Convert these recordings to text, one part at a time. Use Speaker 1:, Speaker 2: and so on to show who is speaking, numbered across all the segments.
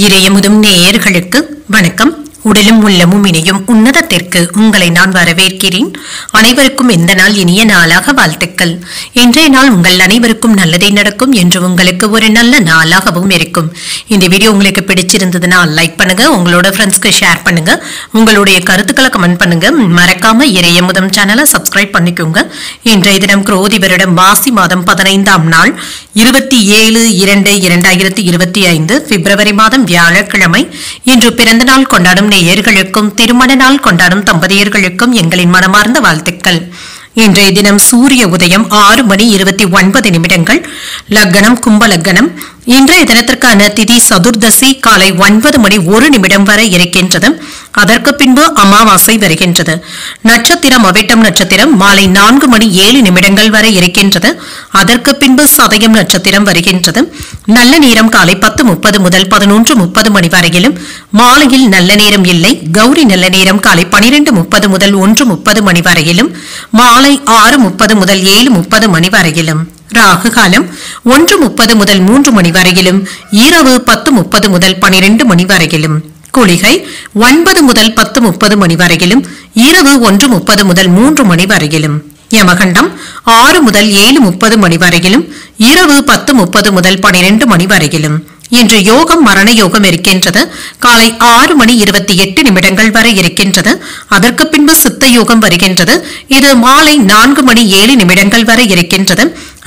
Speaker 1: இறையமுதும் நேயர்களுக்கு வணக்கம். உடலும் உள்ளமும் இணையும் உன்னதத்திற்கு உங்களை நான் வரவேற்கிறேன். அனைவருக்கும் இந்த நாள் இனிய நாளாக வாழ்த்துக்கள். இன்றைய நாள் உங்கள் அனைவருக்கும் நல்லதே நடக்கும் என்று உங்களுக்கு ஒரு நல்ல நாளாகவும் இருக்கும். இந்த வீடியோ உங்களுக்கு பிடிச்சிருந்ததுன்னா லைக் பண்ணுங்க, உங்களோட ஃப்ரெண்ட்ஸ்க்கு ஷேர் பண்ணுங்க, உங்களுடைய கருத்துக்களை கமெண்ட் பண்ணுங்க. மறக்காம இறையமுதம் சேனலை சப்ஸ்கிரைப் பண்ணிக்கோங்க. இன்றைய தினம் குரோதி வருடம் மாசி மாதம் 15ஆம் நாள் 27/2/2025 பிப்ரவரி மாதம் வியாழக்கிழமை. இன்று பிறந்த நாள் கொண்டாடும் நேயர்களுக்கும் திருமண நாள் கொண்டாடும் தம்பதியர்களுக்கும் எங்களின் மனமார்ந்த வாழ்த்துக்கள். இன்றைய தினம் சூரிய உதயம் 6:29 லக்னம் கும்ப லக்னம். இன்றைய தினத்திற்கான திதி சதுர்தசி காலை 9:01 வரை இருக்கின்றது. அதற்கு பின்பு அமாவாசை வருகின்றது. நட்சத்திரம் அவிட்டம் நட்சத்திரம் மாலை 4:07 வரை இருக்கின்றது. அதற்கு பின்பு சதயம் நட்சத்திரம் வருகின்றது. நல்ல நேரம் காலை 10:30 முதல் 11:30 வரையிலும், மாலையில் நல்ல நேரம் இல்லை. கௌரி நல்ல நேரம் காலை 12:30 முதல் 1:30 வரையிலும், மாலை 6:30 முதல் 7:30 வரையிலும். ராகு காலம் 1:30 முதல் 3 வரையிலும், இரவு 10:30 முதல் 12 வரையிலும். குளிகை 9 முதல் 10:30 வரையிலும், இரவு 1:30 முதல் 3 வரையிலும். யமகண்டம் 6 முதல் 7:30 வரையிலும், இரவு 10:30 முதல் 12 வரையிலும். இன்று யோகம் மரண யோகம் இருக்கின்றது. காலை 6:28 வரை இருக்கின்றது. அதற்கு பின்பு சித்த யோகம் வருகின்றது. இது மாலை 4:07 வரை இருக்கின்றது.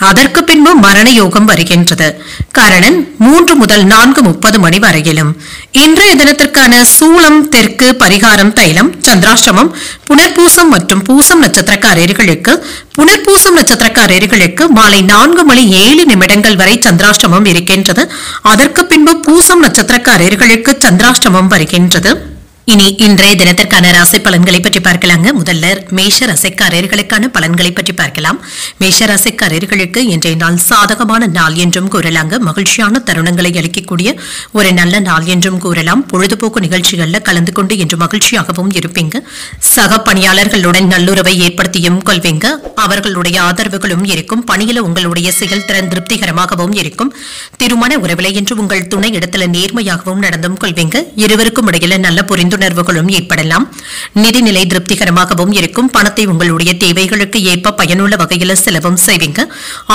Speaker 1: அதற்கு பின்பு மரண யோகம் வருகின்றது. கரணன் 3 முதல் 4:30 வரையிலும். இன்றைய தினத்திற்கான சூலம் தெற்கு, பரிகாரம் தைலம், சந்திராஷ்டமம் புனர்பூசம் மற்றும் பூசம் நட்சத்திரக்காரர்களுக்கு. புனர்பூசம் நட்சத்திரக்காரர்களுக்கு மாலை 4:07 வரை சந்திராஷ்டமம் இருக்கின்றது. அதற்கு பின்பு பூசம் நட்சத்திரக்காரர்களுக்கு சந்திராஷ்டமம் வருகின்றது. இனி இன்றைய தினத்திற்கான ராசி பலன்களை பற்றி பார்க்கலாங்க. முதல்ல மேஷ ராசிக்காரர்களுக்கான பலன்களை பற்றி பார்க்கலாம். மேஷ ராசிக்காரர்களுக்கு இன்றைய நாள் சாதகமான நாள் என்றும் கூறலாங்க. மகிழ்ச்சியான தருணங்களை அளிக்கக்கூடிய ஒரு நல்ல நாள் என்றும் கூறலாம். பொழுதுபோக்கு நிகழ்ச்சிகள்ல கலந்து கொண்டு இன்று மகிழ்ச்சியாகவும் இருப்பீங்க. சக பணியாளர்களுடன் நல்லுறவை ஏற்படுத்தியும் கொள்வீங்க. அவர்களுடைய ஆதரவுகளும் இருக்கும். பணியில உங்களுடைய செயல்திறன் திருப்திகரமாகவும் இருக்கும். திருமண உறவிலை என்று உங்கள் துணை இடத்துல நேர்மையாகவும் நடந்தும் கொள்வீங்க. இருவருக்கும் இடையில நல்ல புரிந்துணர்வுகளும் ஏற்படலாம். நிதிநிலை திருப்திகரமாகவும் இருக்கும். பணத்தை உங்களுடைய தேவைகளுக்கு ஏற்ப பயனுள்ள வகையில் செலவும் செய்வீங்க.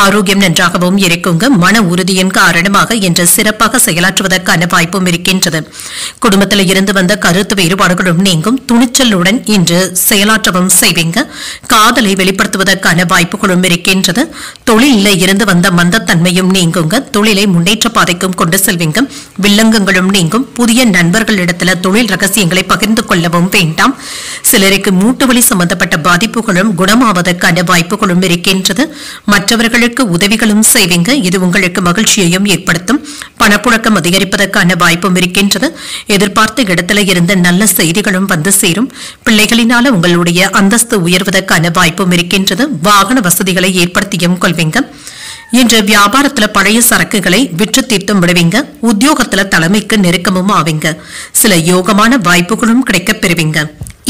Speaker 1: ஆரோக்கியம் நன்றாகவும் இருக்குங்க. மன உறுதியின் காரணமாக இன்று சிறப்பாக செயலாற்றுவதற்கான வாய்ப்பும் இருக்கின்றது. குடும்பத்தில் இருந்து வந்த கருத்து வேறுபாடுகளும் நீங்கும். துணிச்சலுடன் இன்று செயலாற்றவும் செய்வீங்க. காதலை வெளிப்படுத்துவதற்கான வாய்ப்புகளும் இருக்கின்றது. தொழிலில் இருந்து வந்த மந்தத்தன்மையும் நீங்குங்க. தொழிலை முன்னேற்ற பாதைக்கும் கொண்டு செல்வீங்க. வில்லங்கங்களும் நீங்கும். புதிய நண்பர்களிடத்துல தொழில் ரகசியங்களை பகிர்ந்து கொள்ளவும் வேண்டாம். சிலருக்கு மூட்டுவலி சம்பந்தப்பட்ட பாதிப்புகளும் குணமாவதற்கான வாய்ப்புகளும் இருக்கின்றது. மற்றவர்களுக்கு உதவிகளும் செய்வீங்க. இது உங்களுக்கு மகிழ்ச்சியையும் ஏற்படுத்தும். பணப்புழக்கம் அதிகரிப்பதற்கான வாய்ப்பும் இருக்கின்றது. எதிர்பார்த்த இடத்துல இருந்த நல்ல செய்திகளும் வந்து சேரும். பிள்ளைகளினால உங்களுடைய அந்தஸ்து உயர்வதற்கான வாய்ப்பும் இருக்கின்றது. வாகன வசதிகளை ஏற்படுத்தியும் கொள்வீங்க. இன்று வியாபாரத்துல பழைய சரக்குகளை விற்று தீர்த்தும் விடுவீங்க. உத்தியோகத்துல தலைமைக்கு நெருக்கமும் ஆவீங்க. சில யோகமான வாய்ப்புகளும் கிடைக்கப் பெறுவீங்க.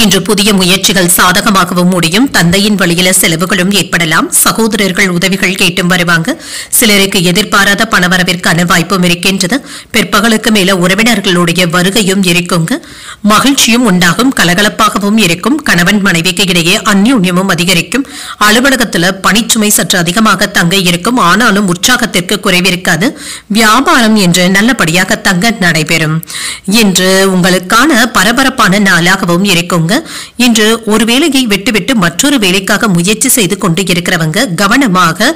Speaker 1: இன்று புதிய முயற்சிகள் சாதகமாகவும் முடியும். தந்தையின் வழியில செலவுகளும் ஏற்படலாம். சகோதரர்கள் உதவிகள் கேட்டும் வருவாங்க. சிலருக்கு எதிர்பாராத பணவரவிற்கான வாய்ப்பும் இருக்கின்றது. பிற்பகலுக்கு மேல உறவினர்களுடைய வருகையும் இருக்குங்க. மகிழ்ச்சியும் உண்டாகும். கலகலப்பாகவும் இருக்கும். கணவன் மனைவிக்கு இடையே அந்யோன்யமும் அதிகரிக்கும். அலுவலகத்துல பணிச்சுமை சற்று அதிகமாக தங்க இருக்கும். ஆனாலும் உற்சாகத்திற்கு குறைவிருக்காது. வியாபாரம் என்று நல்லபடியாக தங்க நடைபெறும். இன்று உங்களுக்கான பரபரப்பான நாளாகவும் இருக்கும். இன்று ஒரு வேலையை விட்டுவிட்டு மற்றொரு வேலைக்காக முயற்சி செய்து கொண்டு இருக்கிறவங்க கவனமாக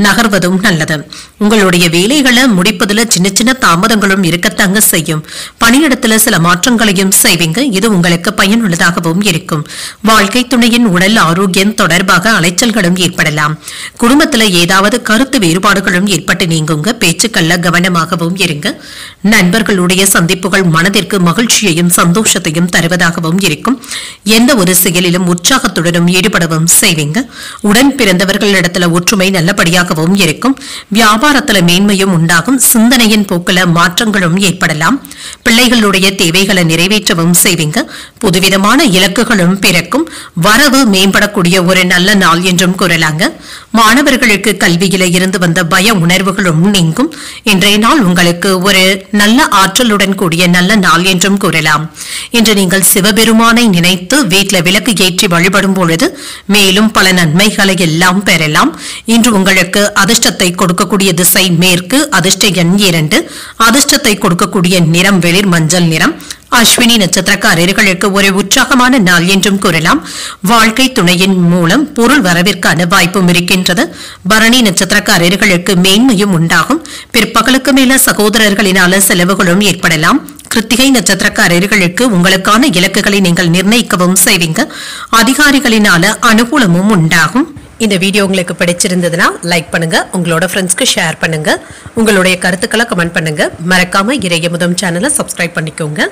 Speaker 1: நகர்வதும் நல்லது. உங்களுடைய வேலைகளை முடிப்பதில் சின்ன சின்ன தாமதங்களும் இருக்கத்தாங்க செய்யும். பணியிடத்துல சில மாற்றங்களையும் செய்வீங்க. இது உங்களுக்கு பயனுள்ளதாகவும் இருக்கும். வாழ்க்கை துணையின் உடல் ஆரோக்கியம் தொடர்பாக அலைச்சல்களும் ஏற்படலாம். குடும்பத்துல ஏதாவது கருத்து வேறுபாடுகளும் ஏற்பட்டு நீங்குங்க. பேச்சுக்கள்ல கவனமாகவும் இருங்க. நண்பர்களுடைய சந்திப்புகள் மனதிற்கு மகிழ்ச்சியையும் சந்தோஷத்தையும் தருவதாகவும் இருக்கும். எந்த ஒரு செயலிலும் உற்சாகத்துடனும் ஈடுபடவும் செய்வீங்க. உடன் பிறந்தவர்களிடத்துல ஒற்றுமை நல்லபடியாகவும் இருக்கும். வியாபாரத்துல மேன்மையும் உண்டாகும். சிந்தனையின் போக்குல மாற்றங்களும் ஏற்படலாம். பிள்ளைகளுடைய தேவைகளை நிறைவேற்றவும் செய்வீங்க. புதுவிதமான இலக்குகளும் பிறக்கும். வரவு மேம்படக்கூடிய ஒரு நல்ல நாள் என்றும் கூறலாங்க. மாணவர்களுக்கு கல்வியில இருந்து வந்த பய உணர்வுகளும் நீங்கும். இன்றைய நாள் உங்களுக்கு ஒரு நல்ல ஆற்றலுடன் கூடிய நல்ல நாள் என்றும் கூறலாம். இன்று நீங்கள் சிவபெருமானை நினைத்து வீட்டில் விளக்கு ஏற்றி வழிபடும் பொழுது மேலும் பல நன்மைகளை எல்லாம் பெறலாம். இன்று உங்களுக்கு அதிர்ஷ்டத்தை கொடுக்கக்கூடிய திசை மேற்கு. அதிர்ஷ்ட எண் 2. அதிர்ஷ்டத்தை கொடுக்கக்கூடிய நிறம் வெளிர் மஞ்சள் நிறம். அஸ்வினி நட்சத்திரக்காரர்களுக்கு ஒரு உற்சாகமான நாள் என்றும் கூறலாம். வாழ்க்கை துணையின் மூலம் பொருள் வரவிற்கான வாய்ப்பும் இருக்கின்றது. பரணி நட்சத்திரக்காரர்களுக்கு மேன்மையும் உண்டாகும். பிற்பகலுக்கு மேல சகோதரர்களினால செலவுகளும் ஏற்படலாம். கிருத்திகை நட்சத்திரக்காரர்களுக்கு உங்களுக்கான இலக்குகளை நீங்கள் நிர்ணயிக்கவும் செய்வீங்க. அதிகாரிகளினால அனுகூலமும் உண்டாகும். இந்த வீடியோ உங்களுக்கு பிடிச்சிருந்ததுன்னா லைக் பண்ணுங்க, உங்களோட ஃப்ரெண்ட்ஸ்க்கு ஷேர் பண்ணுங்க, உங்களுடைய கருத்துக்களை கமெண்ட் பண்ணுங்க. மறக்காம இறையமுதம் சேனலை சப்ஸ்கிரைப் பண்ணிக்கோங்க.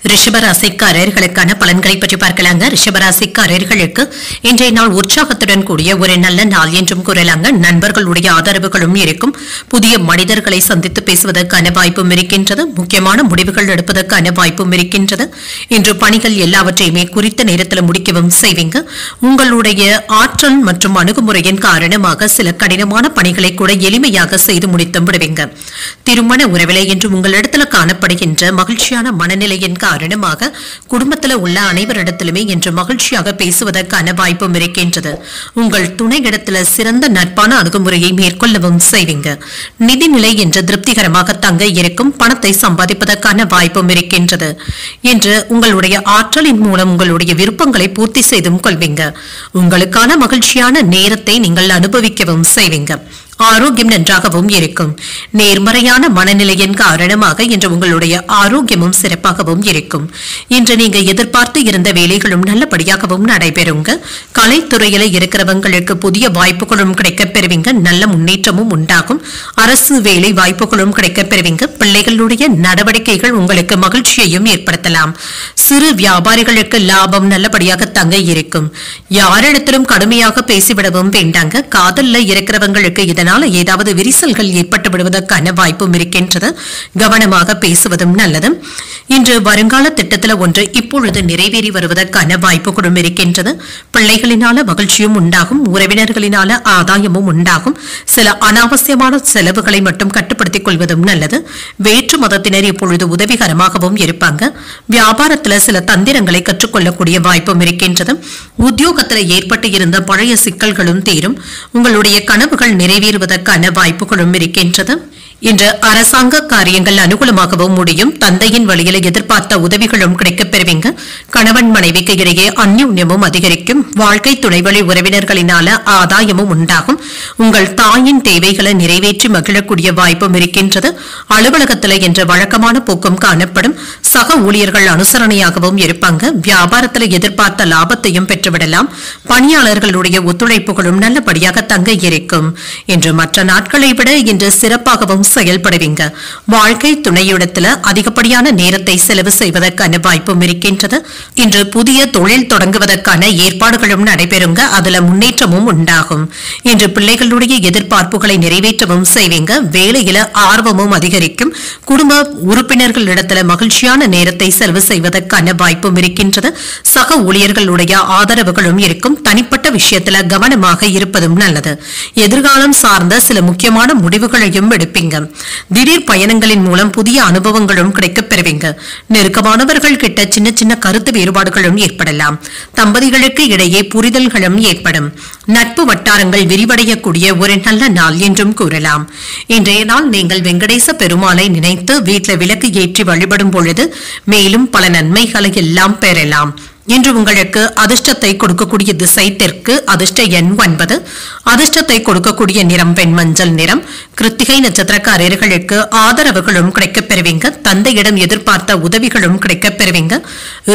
Speaker 1: ரிஷபராசிக்காரர்களுக்கான பலன்களை பற்றி பார்க்கலாங்க. ரிஷபராசிக்காரர்களுக்கு இன்றைய நாள் உற்சாகத்துடன் கூடிய ஒரு நல்ல நாள் என்றும் கூறலாங்க. நண்பர்களுடைய ஆதரவுகளும் இருக்கும். புதிய மனிதர்களை சந்தித்து பேசுவதற்கான வாய்ப்பும் இருக்கின்றது. முக்கியமான முடிவுகள் எடுப்பதற்கான வாய்ப்பும் இருக்கின்றது. இன்று பணிகள் எல்லாவற்றையுமே குறித்த நேரத்தில் முடிக்கவும் செய்வீங்க. உங்களுடைய ஆற்றல் மற்றும் அணுகுமுறையின் காரணமாக சில கடினமான பணிகளை கூட எளிமையாக செய்து முடித்து விடுவீங்க. திருமண உறவிலே என்று உங்களிடத்துல காணப்படுகின்ற மகிழ்ச்சியான மனநிலையின் காரணமாக குடும்பத்தில் உள்ள அனைவரிடத்திலுமே இன்று மகிழ்ச்சியாக பேசுவதற்கான வாய்ப்பும் இருக்கின்றது. உங்கள் துணையிடத்துல சிறந்த நட்பான அணுகுமுறையை மேற்கொள்ளவும் செய்வீங்க. நிதிநிலை என்று திருப்திகரமாக தங்க இருக்கும். பணத்தை சம்பாதிப்பதற்கான வாய்ப்பும் இருக்கின்றது. இன்று உங்களுடைய ஆற்றலின் மூலம் உங்களுடைய விருப்பங்களை பூர்த்தி செய்தும் கொள்வீங்க. உங்களுக்கான மகிழ்ச்சியான நேரத்தை நீங்கள் அனுபவிக்கவும் செய்வீங்க. ஆரோக்கியம் நன்றாகவும் இருக்கும். நேர்மறையான மனநிலையின் காரணமாக இன்று உங்களுடைய ஆரோக்கியமும் சிறப்பாகவும் இருக்கும். இன்று நீங்க எதிர்பார்த்து இருந்த வேலைகளும் நல்லபடியாகவும் நடைபெறுங்க. கலைத்துறையில இருக்கிறவங்களுக்கு புதிய வாய்ப்புகளும் கிடைக்கப் பெறுவீங்க. நல்ல முன்னேற்றமும் உண்டாகும். அரசு வேலை வாய்ப்புகளும் கிடைக்கப் பெறுவீங்க. பிள்ளைகளுடைய நடவடிக்கைகள் உங்களுக்கு மகிழ்ச்சியையும் ஏற்படுத்தலாம். சிறு வியாபாரிகளுக்கு லாபம் நல்லபடியாக தங்க இருக்கும். யாரிடத்திலும் கடுமையாக பேசிவிடவும் வேண்டாங்க. காதல்ல இருக்கிறவங்களுக்கு இதனால் ஏதாவது விரிசல்கள் ஏற்பட்டு விடுவதற்கான வாய்ப்பும் இருக்கின்றது. கவனமாக பேசுவதும் நல்லது. இன்று வருங்கால திட்டத்தில் ஒன்று இப்பொழுது நிறைவேறி வருவதற்கான வாய்ப்புகளும் இருக்கின்றது. பிள்ளைகளினால மகிழ்ச்சியும் உண்டாகும். உறவினர்களினால ஆதாயமும் உண்டாகும். சில அனாவசியமான செலவுகளை மட்டும் கட்டுப்படுத்திக் கொள்வதும் நல்லது. வேற்று மதத்தினர் இப்பொழுது உதவிகரமாகவும் இருப்பாங்க. வியாபாரத்தில் சில தந்திரங்களை கற்றுக்கொள்ளக்கூடிய வாய்ப்பும் இருக்கின்றது. உத்தியோகத்தில் ஏற்பட்டு இருந்த பழைய சிக்கல்களும் தீரும். உங்களுடைய கனவுகள் நிறைவேறுவதற்கான வாய்ப்புகளும் இருக்கின்றது. இன்று அரசாங்க காரியங்கள் அனுகூலமாகவும் முடியும். தந்தையின் வழியில் எதிர்பார்த்த உதவிகளும் கிடைக்கப் பெறுவீங்க. கணவன் மனைவிக்கு இடையே அந்யோன்யமும் அதிகரிக்கும். வாழ்க்கை துணைவழி உறவினர்களினால ஆதாயமும் உண்டாகும். உங்கள் தாயின் தேவைகளை நிறைவேற்றி மகிழக்கூடிய வாய்ப்பும் இருக்கின்றது. அலுவலகத்தில் என்ற வழக்கமான போக்கும் காணப்படும். சக ஊழியர்கள் அனுசரணையாகவும் இருப்பாங்க. வியாபாரத்தில் எதிர்பார்த்த லாபத்தையும் பெற்றுவிடலாம். பணியாளர்களுடைய ஒத்துழைப்புகளும் நல்லபடியாக தங்க இருக்கும். இன்று மற்ற நாட்களை விட இன்று சிறப்பாகவும் செயல்படுவீங்க. வாழ்க்கை துணையிடத்துல அதிகப்படியான நேரத்தை செலவு செய்வதற்கான வாய்ப்பும் இருக்கின்றது. இன்று புதிய தொழில் தொடங்குவதற்கான ஏற்பாடுகளும் நடைபெறுங்க. அதுல முன்னேற்றமும் உண்டாகும். இன்று பிள்ளைகளுடைய எதிர்பார்ப்புகளை நிறைவேற்றவும் செய்வீங்க. வேலையில ஆர்வமும் அதிகரிக்கும். குடும்ப உறுப்பினர்களிடத்துல மகிழ்ச்சியான நேரத்தை செலவு செய்வதற்கான வாய்ப்பும் இருக்கின்றது. சக ஊழியர்களுடைய ஆதரவுகளும் இருக்கும். தனிப்பட்ட விஷயத்துல கவனமாக இருப்பதும் நல்லது. எதிர்காலம் சார்ந்த சில முக்கியமான முடிவுகளையும் எடுப்பீங்க. திடீர் பயணங்களின் மூலம் புதிய அனுபவங்களும் கிடைக்கப் பெறுவீங்க. நெருக்கமானவர்கள் கிட்ட சின்ன சின்ன கருத்து வேறுபாடுகளும் ஏற்படலாம். தம்பதிகளுக்கு இடையே புரிதல்களும் ஏற்படும். நட்பு வட்டாரங்கள் விரிவடையக்கூடிய ஒரு நல்ல நாள் என்றும் கூறலாம். இன்றைய நாள் நீங்கள் வெங்கடேச பெருமாளை நினைத்து வீட்டில் விளக்கு ஏற்றி வழிபடும் பொழுது மேலும் பல நன்மைகளை எல்லாம் பெறலாம். இன்று உங்களுக்கு அதிர்ஷ்டத்தை கொடுக்கக்கூடிய திசை தெற்கு, அதிர்ஷ்ட எண் 9, அதிர்ஷ்டத்தை கொடுக்கக்கூடிய நிறம் வெண்மஞ்சள் நிறம். கிருத்திகை நட்சத்திரக்காரர்களுக்கு ஆதரவுகளும் கிடைக்கப் பெறுவீங்க. தந்தையிடம் எதிர்பார்த்த உதவிகளும் கிடைக்கப் பெறுவீங்க.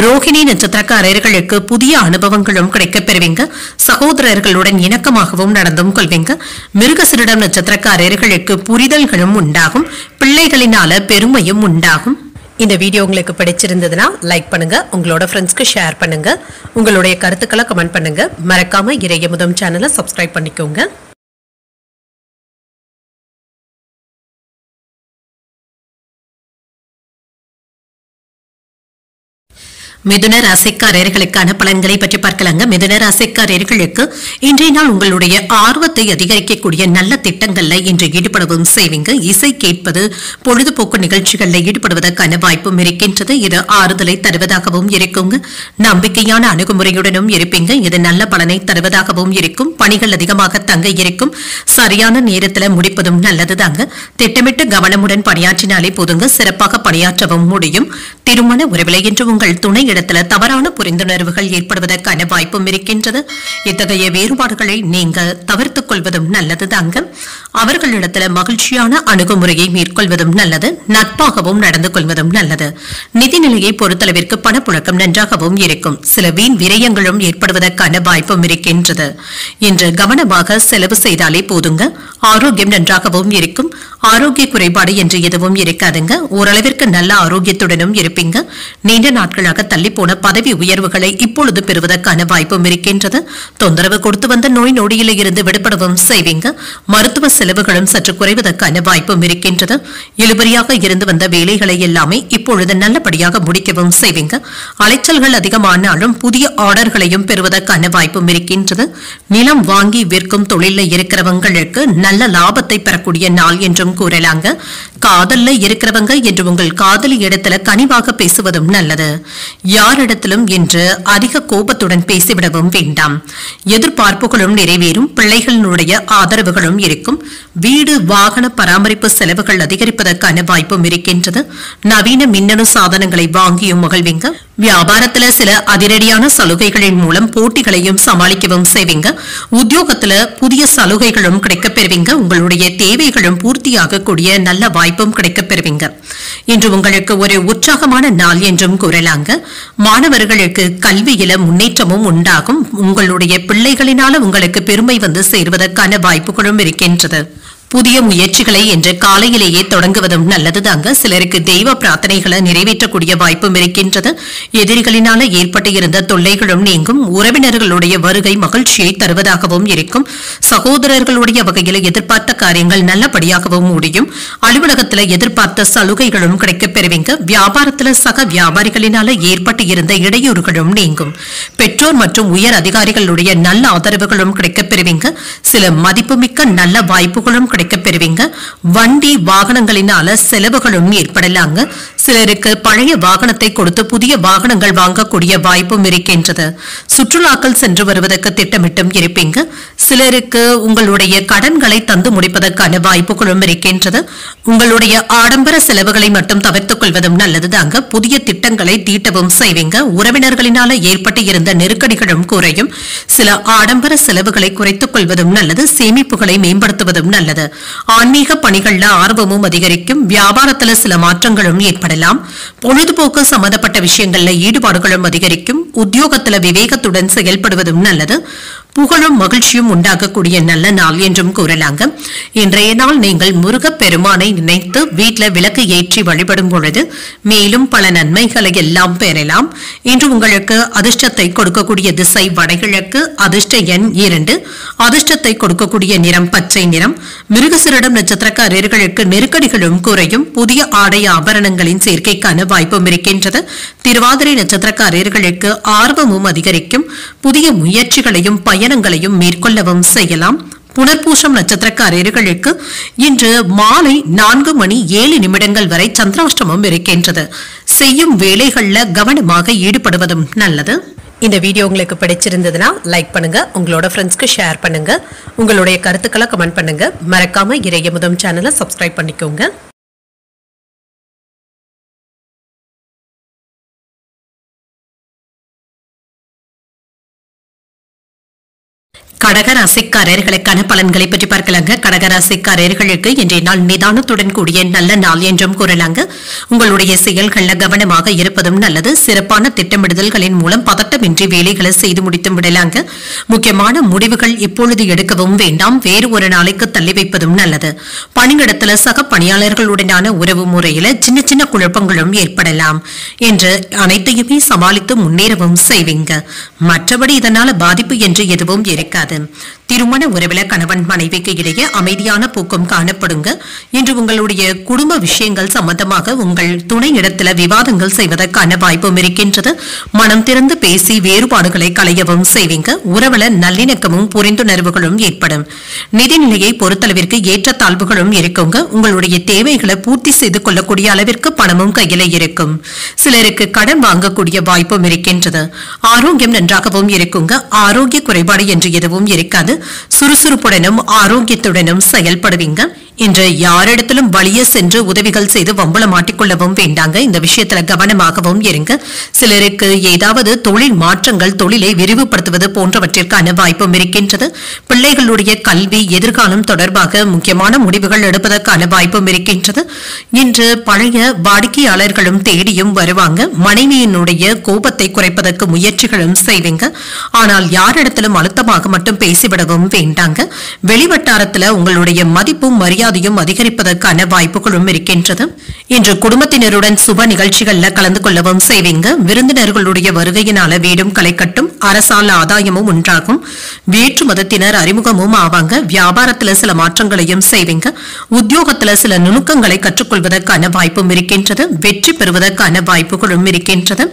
Speaker 1: ரோகிணி நட்சத்திரக்காரர்களுக்கு புதிய அனுபவங்களும் கிடைக்கப் பெறுவீங்க. சகோதரர்களுடன் இணக்கமாகவும் நடந்தும் கொள்வீங்க. மிருகசீரிடம் நட்சத்திரக்காரர்களுக்கு புரிதல்களும் உண்டாகும். பிள்ளைகளினால பெருமையும் உண்டாகும். இந்த வீடியோ உங்களுக்கு பிடிச்சிருந்ததுன்னா லைக் பண்ணுங்க, உங்களோட ஃப்ரெண்ட்ஸ்க்கு ஷேர் பண்ணுங்க, உங்களுடைய கருத்துக்களை கமெண்ட் பண்ணுங்க. மறக்காம இறையமுதம் சேனலை சப்ஸ்கிரைப் பண்ணிக்கோங்க. மிதுன ராசிக்காரர்களுக்கான பலன்களை பற்றி பார்க்கலாங்க. மிதுன ராசிக்காரர்களுக்கு இன்றைய நாள் உங்களுடைய ஆர்வத்தை அதிகரிக்கக்கூடிய நல்ல திட்டங்கள்ல இன்று ஈடுபடவும் செய்வீங்க. இசை கேட்பது, பொழுதுபோக்கு நிகழ்ச்சிகளில் ஈடுபடுவதற்கான வாய்ப்பும் இருக்கின்றது. இது ஆறுதலை தருவதாகவும் இருக்குங்க. நம்பிக்கையான அணுகுமுறையுடனும் இருப்பீங்க. இது நல்ல பலனை தருவதாகவும் இருக்கும். பணிகள் அதிகமாக தங்க இருக்கும். சரியான நேரத்தில் முடிப்பதும் நல்லதுதாங்க. திட்டமிட்டு கவனமுடன் பணியாற்றினாலே போதுங்க. சிறப்பாக பணியாற்றவும் முடியும். திருமண உறவிலை என்று உங்கள் துணை இடத்துல தவறான புரிந்துணர்வுகள் ஏற்படுவதற்கான வாய்ப்பும் இருக்கின்றது. இத்தகைய வேறுபாடுகளை நீங்க தவிர்த்துக் கொள்வதும் நல்லதுதாங்க. அவர்களிடத்துல மகிழ்ச்சியான அணுகுமுறையை மேற்கொள்வதும் நல்லது. நட்பாகவும் நடந்து கொள்வதும் நல்லது. நிதிநிலையை பொறுத்தளவிற்கு பணப்புழக்கம் நன்றாகவும் இருக்கும். சில வீண் விரயங்களும் ஏற்படுவதற்கான வாய்ப்பும் இருக்கின்றது. இன்று கவனமாக செலவு செய்தாலே போதுங்க. ஆரோக்கியம் நன்றாகவும் இருக்கும். ஆரோக்கிய குறைபாடு என்று எதுவும் இருக்காதுங்க. ஓரளவிற்கு நல்ல ஆரோக்கியத்துடனும் இருப்பீங்க. நீண்ட நாட்களாக தள்ளி போன பதவி உயர்வுகளை இப்பொழுது பெறுவதற்கான வாய்ப்பும் இருக்கின்றது. தொந்தரவு கொடுத்து வந்த நோய் நொடியில இருந்து விடுபடவும் செய்வீங்க. மருத்துவ செலவுகளும் சற்று குறைவதற்கான வாய்ப்பும் இருக்கின்றது. இழுபறியாக இருந்து வந்த வேலைகளை எல்லாமே இப்பொழுது நல்லபடியாக முடிக்கவும் செய்வீங்க. அலைச்சல்கள் அதிகமானாலும் புதிய ஆர்டர்களையும் பெறுவதற்கான வாய்ப்பும் இருக்கின்றது. நிலம் வாங்கி விற்கும் தொழில இருக்கிறவங்களுக்கு நல்ல லாபத்தை பெறக்கூடிய நாள் என்றும் கூறலாங்க. காதல்ல இருக்கிறவங்க என்று உங்கள் காதலி இடத்துல கனிவாக பேசுவதும் நல்லது. யாரிடத்திலும் இன்று அதிக கோபத்துடன் பேசிவிடவும் வேண்டாம். எதிர்பார்ப்புகளும் நிறைவேறும். பிள்ளைகளுடைய ஆதரவுகளும் இருக்கும். வீடு வாகன பராமரிப்பு செலவுகள் அதிகரிப்பதற்கான வாய்ப்பும் இருக்கின்றது. நவீன மின்னணு சாதனங்களை வாங்கியும் மகிழ்வீங்க. வியாபாரத்துல சில அதிரடியான சலுகைகளின் மூலம் போட்டிகளையும் சமாளிக்கவும் செய்வீங்க. உத்தியோகத்துல புதிய சலுகைகளும் கிடைக்கப் பெறுவீங்க. உங்களுடைய தேவைகளும் பூர்த்தியாக கூடிய நல்ல வாய்ப்பும் கிடைக்கப் பெறுவீங்க. இன்று உங்களுக்கு ஒரு உற்சாகமான நாள் என்றும் கூறலாங்க. மாணவர்களுக்கு கல்வியில முன்னேற்றமும் உண்டாகும். உங்களுடைய பிள்ளைகளினால உங்களுக்கு பெருமை வந்து சேருவதற்கான வாய்ப்புகளும் இருக்கின்றது. புதிய முயற்சிகளை இன்று காலையிலேயே தொடங்குவதும் நல்லதுதாங்க. சிலருக்கு தெய்வ பிரார்த்தனைகளை நிறைவேற்றக்கூடிய வாய்ப்பும் இருக்கின்றது. எதிரிகளினால ஏற்பட்டு இருந்த தொல்லைகளும் நீங்கும். உறவினர்களுடைய வருகை மகிழ்ச்சியை தருவதாகவும் இருக்கும். சகோதரர்களுடைய வகையில் எதிர்பார்த்த காரியங்கள் நல்லபடியாகவும் முடியும். அலுவலகத்தில் எதிர்பார்த்த சலுகைகளும் கிடைக்கப் பெறுவீங்க. வியாபாரத்தில் சக வியாபாரிகளினால ஏற்பட்டு இருந்த இடையூறுகளும் நீங்கும். பெற்றோர் மற்றும் உயர் அதிகாரிகளுடைய நல்ல ஆதரவுகளும் கிடைக்கப் பெறுவீங்க. சில மதிப்புமிக்க நல்ல வாய்ப்புகளும் கிடைக்கப் பெறுவீங்க. வண்டி வாகனங்களினால செலவுகளும் ஏற்படலாங்க. சிலருக்கு பழைய வாகனத்தை கொடுத்து புதிய வாகனங்கள் வாங்கக்கூடிய வாய்ப்பும் இருக்கின்றது. சுற்றுலாக்கள் சென்று வருவதற்கு திட்டமிட்டும் இருப்பீங்க. சிலருக்கு உங்களுடைய கடன்களை தந்து முடிப்பதற்கான வாய்ப்புகளும் இருக்கின்றது. உங்களுடைய ஆடம்பர செலவுகளை மட்டும் தவிர்த்துக் கொள்வதும் நல்லதுதாங்க. புதிய திட்டங்களை தீட்டவும் செய்வீங்க. உறவினர்களினால ஏற்பட்டு இருந்த நெருக்கடிகளும் குறையும். சில ஆடம்பர செலவுகளை குறைத்துக் கொள்வதும் நல்லது. சேமிப்புகளை மேம்படுத்துவதும் நல்லது. ஆன்மீக பணிகள்ல ஆர்வமும் அதிகரிக்கும். வியாபாரத்துல சில மாற்றங்களும் ஏற்படலாம். பொழுதுபோக்கு சம்பந்தப்பட்ட விஷயங்கள்ல ஈடுபாடுகளும் அதிகரிக்கும். உத்தியோகத்துல விவேகத்துடன் செயல்படுவதும் நல்லது. புகழும் மகிழ்ச்சியும் உண்டாகக்கூடிய நல்ல நாள் என்றும் கூறலாங்க. இன்றைய நாள் நீங்கள் முருகப் பெருமானை நினைத்து வீட்டில் விளக்கு ஏற்றி வழிபடும் பொழுது மேலும் பல நன்மைகளை எல்லாம் பெறலாம். இன்று உங்களுக்கு அதிர்ஷ்டத்தை கொடுக்கக்கூடிய திசை வடகிழக்கு, அதிர்ஷ்ட எண் 2, அதிர்ஷ்டத்தை கொடுக்கக்கூடிய நிறம் பச்சை நிறம். மிருகசீரிடம் நட்சத்திரக்காரர்களுக்கு நெருக்கடிகளும் குறையும். புதிய ஆடை ஆபரணங்களின் சேர்க்கைக்கான வாய்ப்பும் இருக்கின்றது. திருவாதிரை நட்சத்திரக்காரர்களுக்கு ஆர்வமும் அதிகரிக்கும். புதிய முயற்சிகளையும் பயணங்களையும் மேற்கொள்ளவும் செய்யலாம். புனர்பூசம் நட்சத்திரக்காரர்களுக்கு இன்று மாலை 4:07 வரை சந்திராஷ்டமம் இருக்கின்றது. செய்யும் வேலைகள்ல கவனமாக ஈடுபடுவதும் நல்லது. இந்த வீடியோ உங்களுக்கு பிடிச்சிருந்ததுன்னா லைக் பண்ணுங்க, உங்களோட ஃப்ரெண்ட்ஸ்க்கு ஷேர் பண்ணுங்க, உங்களுடைய கருத்துக்களை கமெண்ட் பண்ணுங்க. மறக்காம இறையமுதம் சேனலை சப்ஸ்கிரைப் பண்ணிக்கோங்க. கடகராசிக்காரர்களுக்கான பலன்களை பற்றி பார்க்கலாங்க. கடகராசிக்காரர்களுக்கு இன்றைய நாள் நிதானத்துடன் கூடிய நல்ல நாள் என்றும் கூறலாங்க. உங்களுடைய செயல்கள்ல கவனமாக இருப்பதும் நல்லது. சிறப்பான திட்டமிடுதல்களின் மூலம் பதட்டமின்றி வேலைகளை செய்து முடித்து விடலாங்க. முக்கியமான முடிவுகள் இப்பொழுது எடுக்கவும் வேண்டாம், வேறு ஒரு நாளைக்கு தள்ளி வைப்பதும் நல்லது. பணியிடத்துல சக பணியாளர்களுடனான உறவு முறையில சின்ன சின்ன குழப்பங்களும் ஏற்படலாம் என்று அனைத்தையுமே சமாளித்து முன்னேறவும் செய்வீங்க. மற்றபடி இதனால பாதிப்பு என்று எதுவும் இருக்காது. திருமண உறவில கணவன் மனைவிக்கு இடையே அமைதியான போக்கும் காணப்படுங்க. இன்று உங்களுடைய குடும்ப விஷயங்கள் சம்பந்தமாக உங்கள் துணை இடத்துல விவாதங்கள் செய்வதற்கான வாய்ப்பும் இருக்கின்றது. மனம் திறந்து பேசி வேறுபாடுகளை களையவும் செய்வீங்க. உறவுல நல்லிணக்கமும் புரிந்துணர்வுகளும் ஏற்படும். நிதிநிலையை பொறுத்தளவிற்கு ஏற்றத்தாழ்வுகளும் இருக்குங்க. உங்களுடைய தேவைகளை பூர்த்தி செய்து கொள்ளக்கூடிய அளவிற்கு பணமும் கையில இருக்கும். சிலருக்கு கடன் வாங்கக்கூடிய வாய்ப்பும் இருக்கின்றது. ஆரோக்கியம் நன்றாகவும் இருக்குங்க. ஆரோக்கிய குறைபாடு என்று எதுவும் இருக்காது. சுறுசுறுப்புடனும் ஆரோக்கியத்துடனும் செயல்படுவீங்க. இன்று யாரிடத்திலும் வழியே சென்று உதவிகள் செய்து வம்பள மாட்டிக்கொள்ளவும் வேண்டாங்க. இந்த விஷயத்துல கவனமாகவும் இருங்க. சிலருக்கு ஏதாவது தொழில் மாற்றங்கள், தொழிலை விரிவுபடுத்துவது போன்றவற்றிற்கான வாய்ப்பும் இருக்கின்றது. பிள்ளைகளுடைய கல்வி எதிர்காலம் தொடர்பாக முக்கியமான முடிவுகள் எடுப்பதற்கான வாய்ப்பும் இருக்கின்றது. இன்று பழைய வாடிக்கையாளர்களும் தேடியும் வருவாங்க. மனைவியினுடைய கோபத்தை குறைப்பதற்கு முயற்சிகளும் செய்வீங்க. ஆனால் யாரிடத்திலும் அழுத்தமாக மட்டும் பேசிவிடவும் வேண்டாங்க. வெளிவட்டாரத்துல உங்களுடைய மதிப்பும் மரியாதையும் அதிகரிப்பதற்கான வாய்ப்புகளும் இருக்கின்றது. இன்று குடும்பத்தினருடன் சுப நிகழ்ச்சிகள்ல கலந்து கொள்ளவும் செய்வீங்க. விருந்தினர்களுடைய வருகையினால வீடும் களை கட்டும். அரசால ஆதாயமும் உண்டாகும். வேற்று மதத்தினர் அறிமுகமும் ஆவாங்க. வியாபாரத்துல சில மாற்றங்களையும் செய்வீங்க. உத்தியோகத்துல சில நுணுக்கங்களை கற்றுக்கொள்வதற்கான வாய்ப்பும் இருக்கின்றது. வெற்றி பெறுவதற்கான வாய்ப்புகளும் இருக்கின்றது.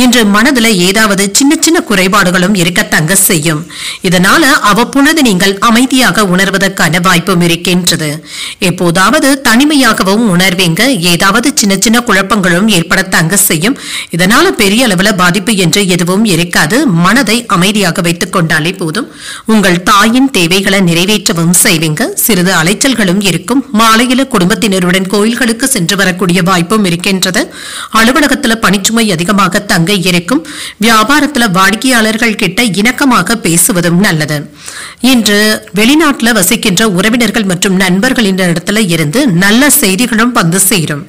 Speaker 1: இன்று மனதுல ஏதாவது சின்ன சின்ன குறைபாடுகளும் இருக்கத்தங்க செய்யும். இதனால அவ்வப்பொழுது நீங்கள் அமைதியாக உணர்வதற்கான வாய்ப்பும் இருக்கின்றது. எப்போதாவது தனிமையாகவும் உணர்வீங்க. ஏதாவது சின்ன சின்ன குழப்பங்களும் ஏற்படத்தங்க செய்யும். இதனால பெரிய அளவுல பாதிப்பு என்று எதுவும் இருக்காது. மனதை அமைதியாக வைத்துக் கொண்டாலே போதும். உங்கள் தாயின் தேவைகளை நிறைவேற்றவும் செய்வீங்க. சிறிது அலைச்சல்களும் இருக்கும். மாலையில குடும்பத்தினருடன் கோயில்களுக்கு சென்று வரக்கூடிய வாய்ப்பும் இருக்கின்றது. அலுவலகத்துல பணிச்சுமை அதிகமாக தங்க இருக்கும். வியாபாரத்துல வாடிக்கையாளர்கள் கிட்ட இணக்கமாக பேசுவதும் நல்லது. இன்று வெளிநாட்டுல வசிக்கின்ற உறவினர்கள் மற்றும் நண்பர்களின் இடத்துல இருந்து நல்ல செய்திகளும் வந்து சேரும்.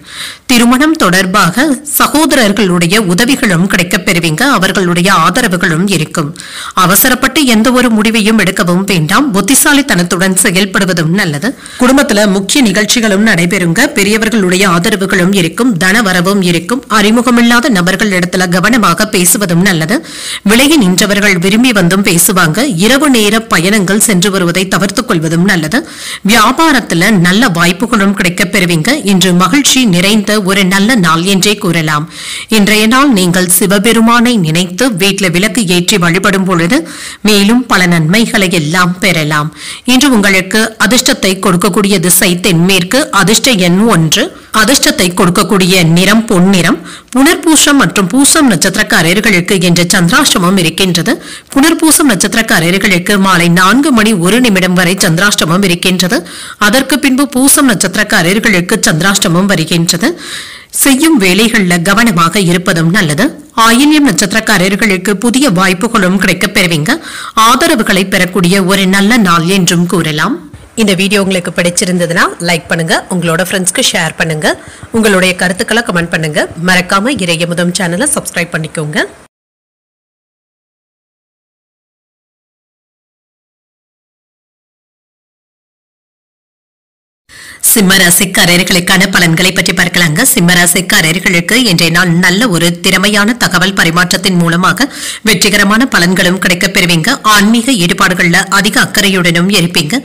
Speaker 1: திருமணம் தொடர்பாக சகோதரர்களுடைய உதவிகளும் கிடைக்கப் பெறுவீங்க. அவர்களுடைய ஆதரவுகளும் இருக்கும். அவசரப்பட்டு எந்த ஒரு முடிவையும் எடுக்கவும் வேண்டாம். புத்திசாலித்தனத்துடன் செயல்படுவதும் நல்லது. குடும்பத்துல முக்கிய நிகழ்ச்சிகளும் நடைபெறுங்க. பெரியவர்களுடைய ஆதரவுகளும் இருக்கும். தனவரவும் இருக்கும். அறிமுகமில்லாத நபர்கள் இடத்துல கவனமாக பேசுவதும் நல்லது. விலகி நின்றவர்கள் விரும்பி வந்தும் பேசுவாங்க. இரவு நேர பயணங்கள் சென்று வருவதை தவிர்த்துக் கொள்வதும் நல்லது. வியாபாரத்துல நல்ல வாய்ப்புகளும் கிடைக்கப் பெறுவீங்க. இன்று மகிழ்ச்சி நிறைந்த ஒரு நல்ல நாள் என்றே கூறலாம். இன்றைய நாள் நீங்கள் சிவபெருமானை நினைத்து வீட்டில் விளக்கு ஏற்றி வழிபடும் பொழுது மேலும் பல நன்மைகளை எல்லாம் பெறலாம். இன்று உங்களுக்கு அதிர்ஷ்டத்தை கொடுக்கக்கூடிய திசை தென்மேற்கு. அதிர்ஷ்ட எண் 1. அதிர்ஷ்டத்தை கொடுக்கக்கூடிய நிறம் பொன்னிறம். புனர்பூசம் மற்றும் பூசம் நட்சத்திரக்காரர்களுக்கு இன்று சந்திராஷ்டமம் இருக்கின்றது. புனர்பூசம் நட்சத்திரக்காரர்களுக்கு மாலை 4:01 வரை சந்திராஷ்டமம் இருக்கின்றது. அதற்கு பின்பு பூசம் நட்சத்திரக்காரர்களுக்கு சந்திராஷ்டமம் வருகின்றது. செய்யும் வேலைகள்ல கவனமாக இருப்பதும் நல்லது. ஆயில்யம் நட்சத்திரக்காரர்களுக்கு புதிய வாய்ப்புகளும் கிடைக்கப் பெறுவீங்க. ஆதரவுகளை பெறக்கூடிய ஒரு நல்ல நாள் என்றும் கூறலாம். இந்த வீடியோ உங்களுக்கு பிடிச்சிருந்ததுன்னா லைக் பண்ணுங்க. உங்களோட ஃப்ரெண்ட்ஸ்க்கு ஷேர் பண்ணுங்க. உங்களுடைய கருத்துக்களை கமெண்ட் பண்ணுங்க. மறக்காம இறையமுதம் சேனலை சப்ஸ்கிரைப் பண்ணிக்கோங்க. சிம்மராசிக்காரர்களுக்கான பலன்களை பற்றி பார்க்கலாங்க. சிம்மராசிக்காரர்களுக்கு இன்றைய நாள் நல்ல ஒரு திறமையான தகவல் பரிமாற்றத்தின் மூலமாக வெற்றிகரமான பலன்களும் கிடைக்கப் பெறுவீங்க. ஆன்மீக ஈடுபாடுகள்ல அதிக அக்கறையுடனும் இருப்பீங்க.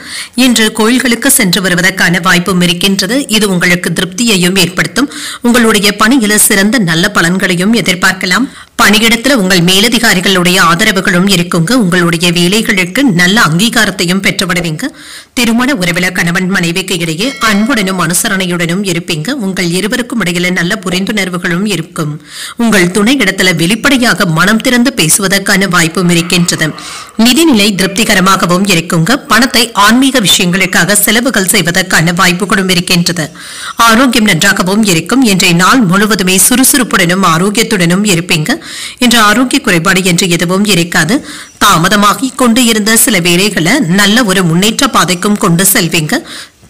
Speaker 1: இன்று கோயில்களுக்கு சென்று வருவதற்கான வாய்ப்பும் இருக்கின்றது. இது உங்களுக்கு திருப்தியையும் ஏற்படுத்தும். உங்களுடைய பணியில சிறந்த நல்ல பலன்களையும் எதிர்பார்க்கலாம். பணியிடத்துல உங்கள் மேலதிகாரிகளுடைய ஆதரவுகளும் இருக்குங்க. உங்களுடைய வேலைகளுக்கு நல்ல அங்கீகாரத்தையும் பெற்றுவிடுவீங்க. திருமண உறவில கணவன் மனைவிக்கு இடையே அன்புடனும் அனுசரணையுடனும் இருப்பீங்க. உங்கள் இருவருக்கும் இடையில நல்ல புரிந்துணர்வுகளும் இருக்கும். உங்கள் துணை இடத்துல வெளிப்படையாக மனம் திறந்து பேசுவதற்கான வாய்ப்பும் இருக்கின்றது. நிதிநிலை திருப்திகரமாகவும் இருக்குங்க. பணத்தை ஆன்மீக விஷயங்களுக்காக செலவுகள் செய்வதற்கான வாய்ப்புகளும் இருக்கின்றது. ஆரோக்கியம் நன்றாகவும் இருக்கும். இன்றைய நாள் முழுவதுமே சுறுசுறுப்புடனும் ஆரோக்கியத்துடனும் இருப்பீங்க. இன்று ஆரோக்கிய குறைபாடு என்று எதுவும் இருக்காது. தாமதமாகிக் கொண்டு இருந்த சில வேலைகளை நல்ல ஒரு முன்னேற்ற பாதைக்கும் கொண்டு செல்வீங்க.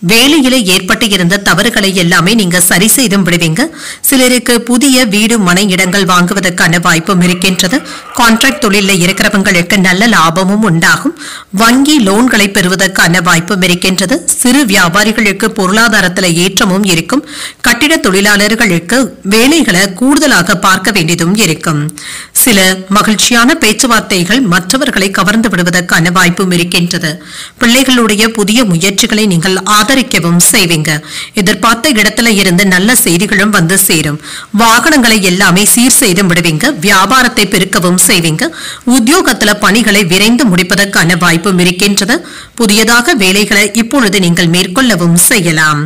Speaker 1: வேலையில ஏற்பட்டு இருந்த தவறுகளை எல்லாமே நீங்க சரி செய்தும் விடுவீங்க. சிலருக்கு புதிய வீடு மனை இடங்கள் வாங்குவதற்கான வாய்ப்பும் இருக்கின்றது. கான்ட்ராக்ட் தொழில இருக்கிறவங்களுக்கு நல்ல லாபமும் உண்டாகும். வங்கி லோன்களை பெறுவதற்கான வாய்ப்பும் இருக்கின்றது. சிறு வியாபாரிகளுக்கு பொருளாதாரத்தில் ஏற்றமும் இருக்கும். கட்டிட தொழிலாளர்களுக்கு வேலைகளை கூடுதலாக பார்க்க வேண்டியதும் இருக்கும். சில மகிழ்ச்சியான பேச்சுவார்த்தைகள் மற்றவர்களை கவர்ந்து விடுவதற்கான வாய்ப்பும் இருக்கின்றது. பிள்ளைகளுடைய புதிய முயற்சிகளை நீங்கள் ஆதரிக்கவும் செய்வீங்க. எதிர்பார்த்த இடத்துல இருந்து நல்ல செய்திகளும் வந்து சேரும். வாகனங்களை எல்லாமே சீர் செய்து விடுவீங்க. வியாபாரத்தை பெருக்கவும் செய்வீங்க. உத்தியோகத்துல பணிகளை விரைந்து முடிப்பதற்கான வாய்ப்பும் இருக்கின்றது. புதியதாக வேலைகளை இப்பொழுது நீங்கள் மேற்கொள்ளவும் செய்யலாம்.